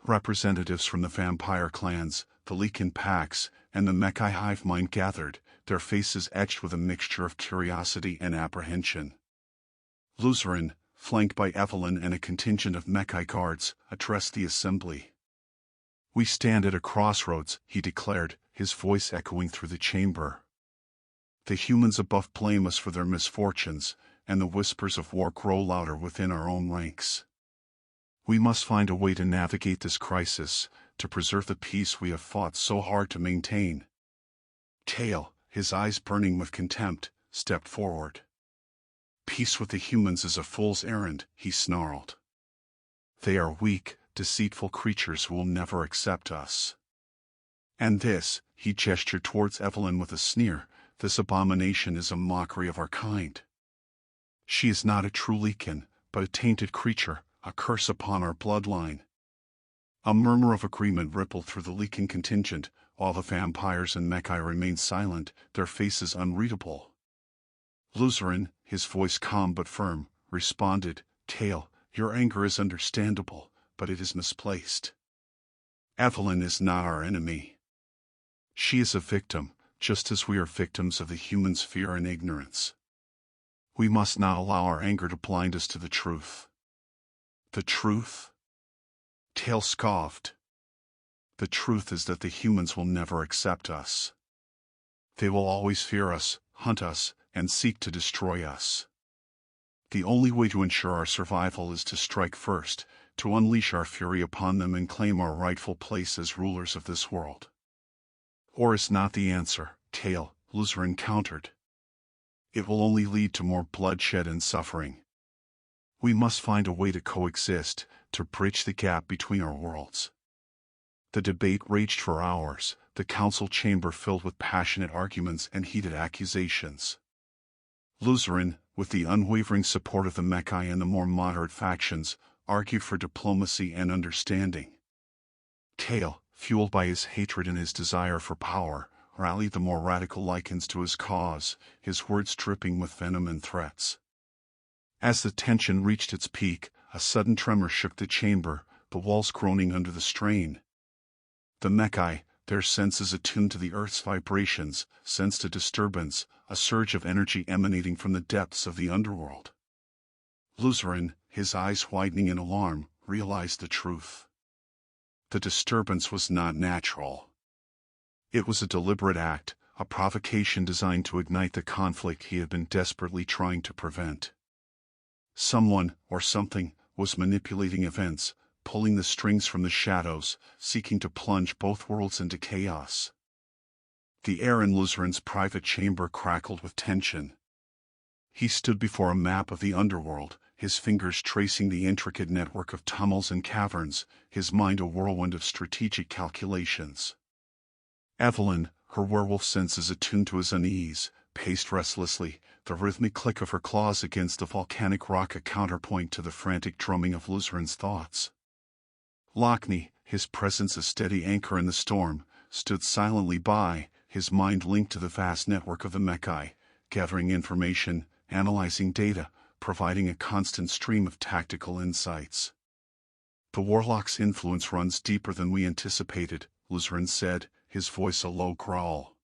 Representatives from the vampire clans, the Leakin packs, and the Mechai hive mind gathered, their faces etched with a mixture of curiosity and apprehension. Luzerin, flanked by Evelyn and a contingent of Mechai guards, addressed the assembly. "We stand at a crossroads," he declared, his voice echoing through the chamber. "The humans above blame us for their misfortunes, and the whispers of war grow louder within our own ranks. We must find a way to navigate this crisis, to preserve the peace we have fought so hard to maintain." Tail, his eyes burning with contempt, stepped forward. "Peace with the humans is a fool's errand," he snarled. "They are weak, deceitful creatures who will never accept us. And this," he gestured towards Evelyn with a sneer, "this abomination is a mockery of our kind. She is not a true Leakin, but a tainted creature, a curse upon our bloodline." A murmur of agreement rippled through the Leakin contingent, while the vampires and Mechai remained silent, their faces unreadable. Luzerin, his voice calm but firm, responded, "Tail, your anger is understandable, but it is misplaced. Evelyn is not our enemy. She is a victim, just as we are victims of the humans' fear and ignorance. We must not allow our anger to blind us to the truth." "The truth?" Tail scoffed. "The truth is that the humans will never accept us. They will always fear us, hunt us, and seek to destroy us. The only way to ensure our survival is to strike first, to unleash our fury upon them and claim our rightful place as rulers of this world." "War is not the answer, Tail," Luzerin countered. "It will only lead to more bloodshed and suffering. We must find a way to coexist, to bridge the gap between our worlds." The debate raged for hours, the council chamber filled with passionate arguments and heated accusations. Luzerin, with the unwavering support of the Mechai and the more moderate factions, argued for diplomacy and understanding. Tail, fueled by his hatred and his desire for power, rallied the more radical Lycans to his cause, his words dripping with venom and threats. As the tension reached its peak, a sudden tremor shook the chamber, the walls groaning under the strain. The Mechai, their senses attuned to the Earth's vibrations, sensed a disturbance, a surge of energy emanating from the depths of the underworld. Luzerin, his eyes widening in alarm, realized the truth. The disturbance was not natural. It was a deliberate act, a provocation designed to ignite the conflict he had been desperately trying to prevent. Someone, or something, was manipulating events, pulling the strings from the shadows, seeking to plunge both worlds into chaos. The air in Luzerin's private chamber crackled with tension. He stood before a map of the underworld, his fingers tracing the intricate network of tunnels and caverns, his mind a whirlwind of strategic calculations. Evelyn, her werewolf senses attuned to his unease, paced restlessly, the rhythmic click of her claws against the volcanic rock a counterpoint to the frantic drumming of Luzerin's thoughts. Lockney, his presence a steady anchor in the storm, stood silently by, his mind linked to the vast network of the Mechai, gathering information, analyzing data, providing a constant stream of tactical insights. "The Warlock's influence runs deeper than we anticipated," Luzerin said, his voice a low growl.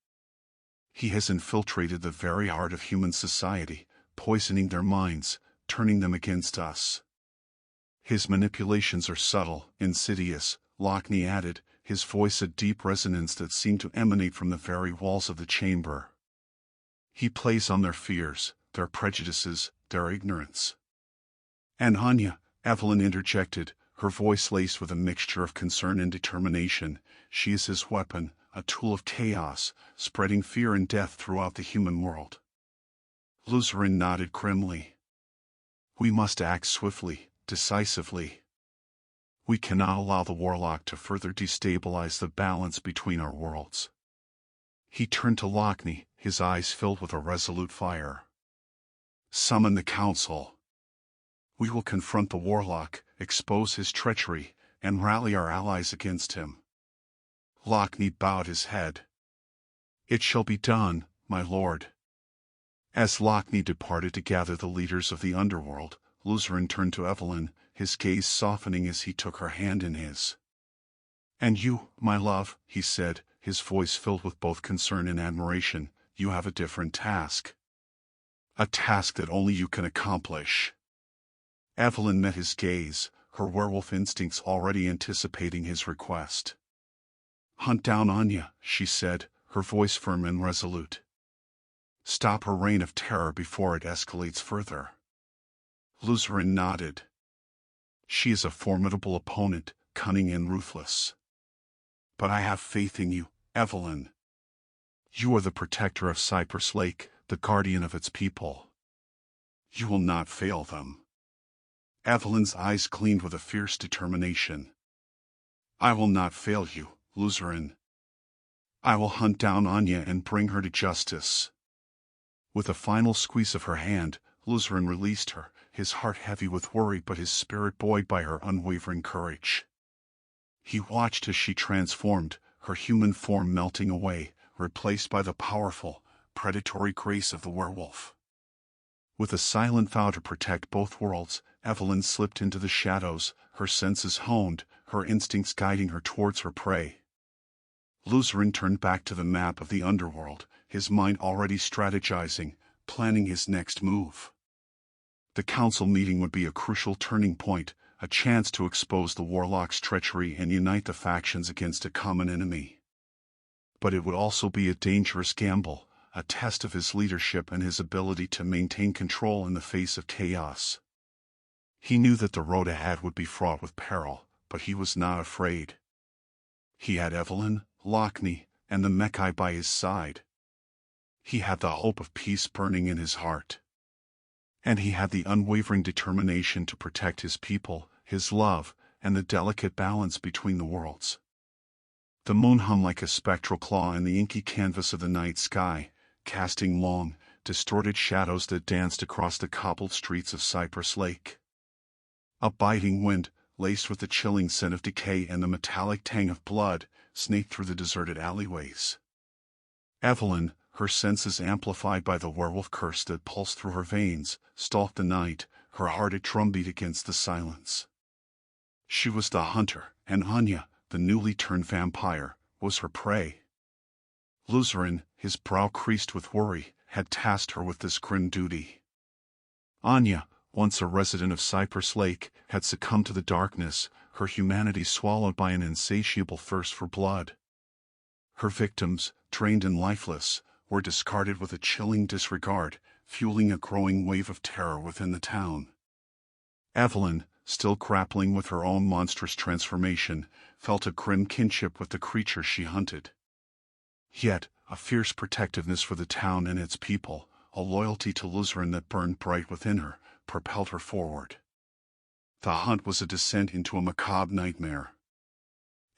"He has infiltrated the very heart of human society, poisoning their minds, turning them against us. His manipulations are subtle, insidious," Lockney added, his voice a deep resonance that seemed to emanate from the very walls of the chamber. "He plays on their fears, their prejudices, their ignorance. And Anya, Evelyn interjected, her voice laced with a mixture of concern and determination, she is his weapon, a tool of chaos, spreading fear and death throughout the human world. Luzerin nodded grimly. We must act swiftly, decisively. We cannot allow the warlock to further destabilize the balance between our worlds. He turned to Lochne, his eyes filled with a resolute fire. Summon the council. We will confront the warlock, expose his treachery, and rally our allies against him. Lochne bowed his head. It shall be done, my lord. As Lochne departed to gather the leaders of the underworld, Luzerin turned to Evelyn, his gaze softening as he took her hand in his. And you, my love, he said, his voice filled with both concern and admiration, you have a different task. A task that only you can accomplish. Evelyn met his gaze, her werewolf instincts already anticipating his request. Hunt down Anya, she said, her voice firm and resolute. Stop her reign of terror before it escalates further. Luzerin nodded. She is a formidable opponent, cunning and ruthless. But I have faith in you, Evelyn. You are the protector of Cypress Lake, the guardian of its people. You will not fail them. Evelyn's eyes gleamed with a fierce determination. I will not fail you, Luzerin. I will hunt down Anya and bring her to justice. With a final squeeze of her hand, Luzerin released her, his heart heavy with worry but his spirit buoyed by her unwavering courage. He watched as she transformed, her human form melting away, replaced by the powerful, predatory grace of the werewolf. With a silent vow to protect both worlds, Evelyn slipped into the shadows, her senses honed, her instincts guiding her towards her prey. Luzerin turned back to the map of the underworld, his mind already strategizing, planning his next move. The council meeting would be a crucial turning point, a chance to expose the warlock's treachery and unite the factions against a common enemy. But it would also be a dangerous gamble, a test of his leadership and his ability to maintain control in the face of chaos. He knew that the road ahead would be fraught with peril, but he was not afraid. He had Evelyn, Lochne, and the Mechai by his side. He had the hope of peace burning in his heart. And he had the unwavering determination to protect his people, his love, and the delicate balance between the worlds. The moon hung like a spectral claw in the inky canvas of the night sky, casting long, distorted shadows that danced across the cobbled streets of Cypress Lake. A biting wind, laced with the chilling scent of decay and the metallic tang of blood, snaked through the deserted alleyways. Evelyn, her senses amplified by the werewolf curse that pulsed through her veins, stalked the night, her heart a drumbeat against the silence. She was the hunter, and Anya, the newly turned vampire, was her prey. Luzerin, his brow creased with worry, had tasked her with this grim duty. Anya, once a resident of Cypress Lake, had succumbed to the darkness, her humanity swallowed by an insatiable thirst for blood. Her victims, drained and lifeless, were discarded with a chilling disregard, fueling a growing wave of terror within the town. Evelyn, still grappling with her own monstrous transformation, felt a grim kinship with the creature she hunted. Yet, a fierce protectiveness for the town and its people, a loyalty to Luzerin that burned bright within her, propelled her forward. The hunt was a descent into a macabre nightmare.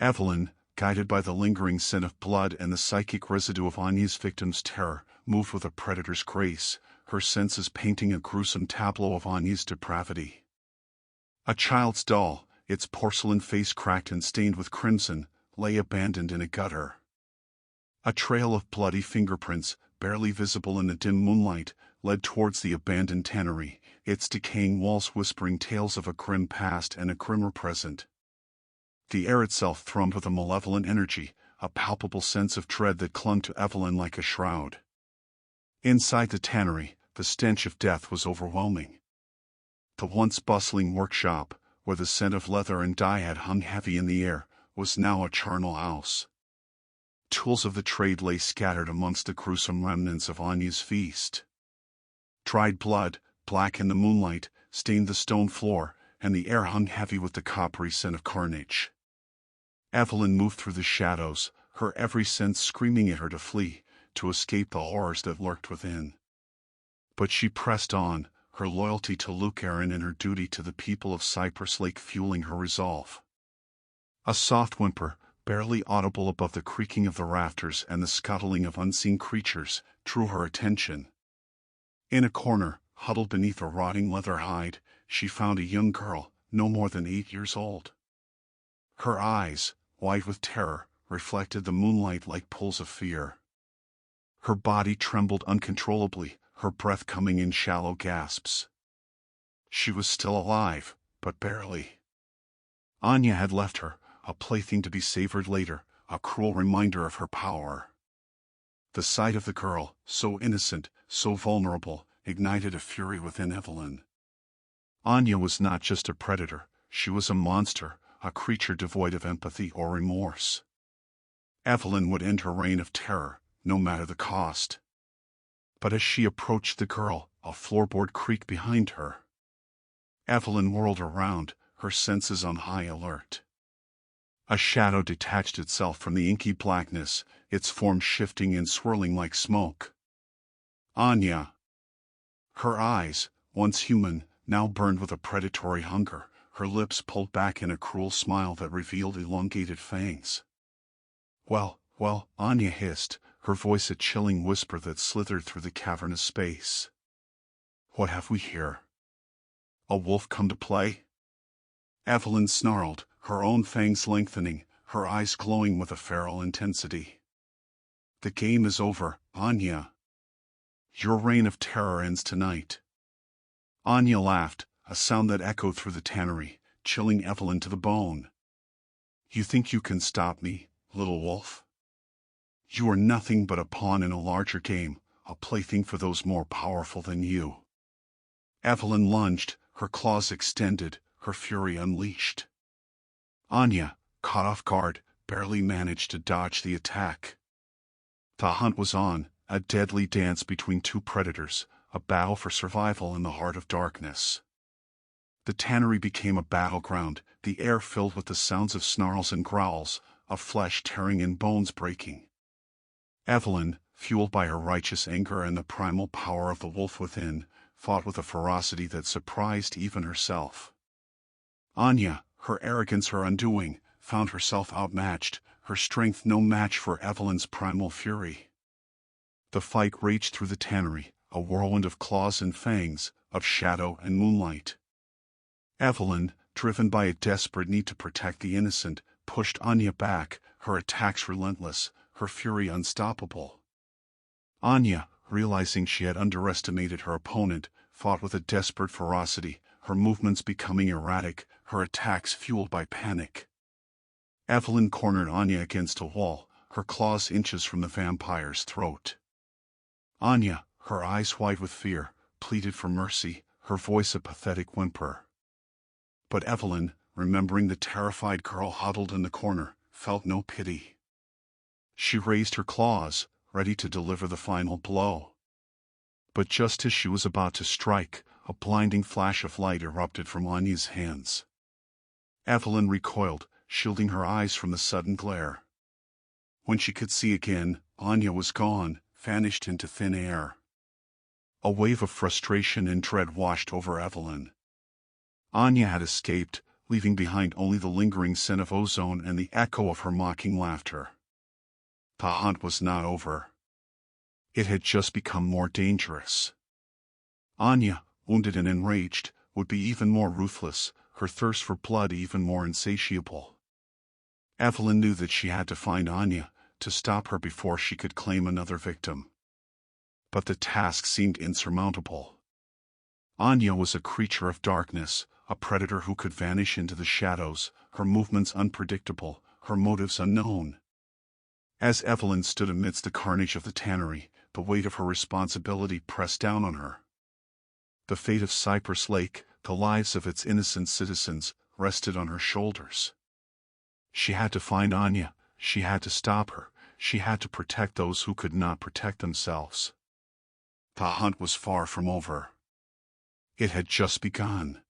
Evelyn, guided by the lingering scent of blood and the psychic residue of Anya's victim's terror, moved with a predator's grace, her senses painting a gruesome tableau of Anya's depravity. A child's doll, its porcelain face cracked and stained with crimson, lay abandoned in a gutter. A trail of bloody fingerprints, barely visible in the dim moonlight, led towards the abandoned tannery, its decaying walls whispering tales of a grim past and a grimmer present. The air itself thrummed with a malevolent energy, a palpable sense of dread that clung to Evelyn like a shroud. Inside the tannery, the stench of death was overwhelming. The once bustling workshop, where the scent of leather and dye had hung heavy in the air, was now a charnel house. Tools of the trade lay scattered amongst the gruesome remnants of Anya's feast. Dried blood, black in the moonlight, stained the stone floor, and the air hung heavy with the coppery scent of carnage. Evelyn moved through the shadows, her every sense screaming at her to flee, to escape the horrors that lurked within. But she pressed on, her loyalty to Luke Aaron and her duty to the people of Cypress Lake fueling her resolve. A soft whimper, barely audible above the creaking of the rafters and the scuttling of unseen creatures, drew her attention. In a corner, huddled beneath a rotting leather hide, she found a young girl, no more than 8 years old. Her eyes, wide with terror, reflected the moonlight like pools of fear. Her body trembled uncontrollably, her breath coming in shallow gasps. She was still alive, but barely. Anya had left her, a plaything to be savored later, a cruel reminder of her power. The sight of the girl, so innocent, so vulnerable, ignited a fury within Evelyn. Anya was not just a predator, she was a monster, a creature devoid of empathy or remorse. Evelyn would end her reign of terror, no matter the cost. But as she approached the girl, a floorboard creaked behind her. Evelyn whirled around, her senses on high alert. A shadow detached itself from the inky blackness, its form shifting and swirling like smoke. Anya! Her eyes, once human, now burned with a predatory hunger, her lips pulled back in a cruel smile that revealed elongated fangs. Well, Anya hissed, her voice a chilling whisper that slithered through the cavernous space. What have we here? A wolf come to play? Evelyn snarled, her own fangs lengthening, her eyes glowing with a feral intensity. The game is over, Anya. Your reign of terror ends tonight. Anya laughed, a sound that echoed through the tannery, chilling Evelyn to the bone. You think you can stop me, little wolf? You are nothing but a pawn in a larger game, a plaything for those more powerful than you. Evelyn lunged, her claws extended, her fury unleashed. Anya, caught off guard, barely managed to dodge the attack. The hunt was on, a deadly dance between two predators, a battle for survival in the heart of darkness. The tannery became a battleground, the air filled with the sounds of snarls and growls, of flesh tearing and bones breaking. Evelyn, fueled by her righteous anger and the primal power of the wolf within, fought with a ferocity that surprised even herself. Anya, her arrogance her undoing, found herself outmatched, her strength no match for Evelyn's primal fury. The fight raged through the tannery, a whirlwind of claws and fangs, of shadow and moonlight. Evelyn, driven by a desperate need to protect the innocent, pushed Anya back, her attacks relentless, her fury unstoppable. Anya, realizing she had underestimated her opponent, fought with a desperate ferocity, her movements becoming erratic, her attacks fueled by panic. Evelyn cornered Anya against a wall, her claws inches from the vampire's throat. Anya, her eyes wide with fear, pleaded for mercy, her voice a pathetic whimper. But Evelyn, remembering the terrified girl huddled in the corner, felt no pity. She raised her claws, ready to deliver the final blow. But just as she was about to strike, a blinding flash of light erupted from Anya's hands. Evelyn recoiled, shielding her eyes from the sudden glare. When she could see again, Anya was gone, vanished into thin air. A wave of frustration and dread washed over Evelyn. Anya had escaped, leaving behind only the lingering scent of ozone and the echo of her mocking laughter. The hunt was not over. It had just become more dangerous. Anya, wounded and enraged, would be even more ruthless, her thirst for blood even more insatiable. Evelyn knew that she had to find Anya, to stop her before she could claim another victim. But the task seemed insurmountable. Anya was a creature of darkness, a predator who could vanish into the shadows, her movements unpredictable, her motives unknown. As Evelyn stood amidst the carnage of the tannery, the weight of her responsibility pressed down on her. The fate of Cypress Lake, the lives of its innocent citizens, rested on her shoulders. She had to find Anya, she had to stop her, she had to protect those who could not protect themselves. The hunt was far from over. It had just begun.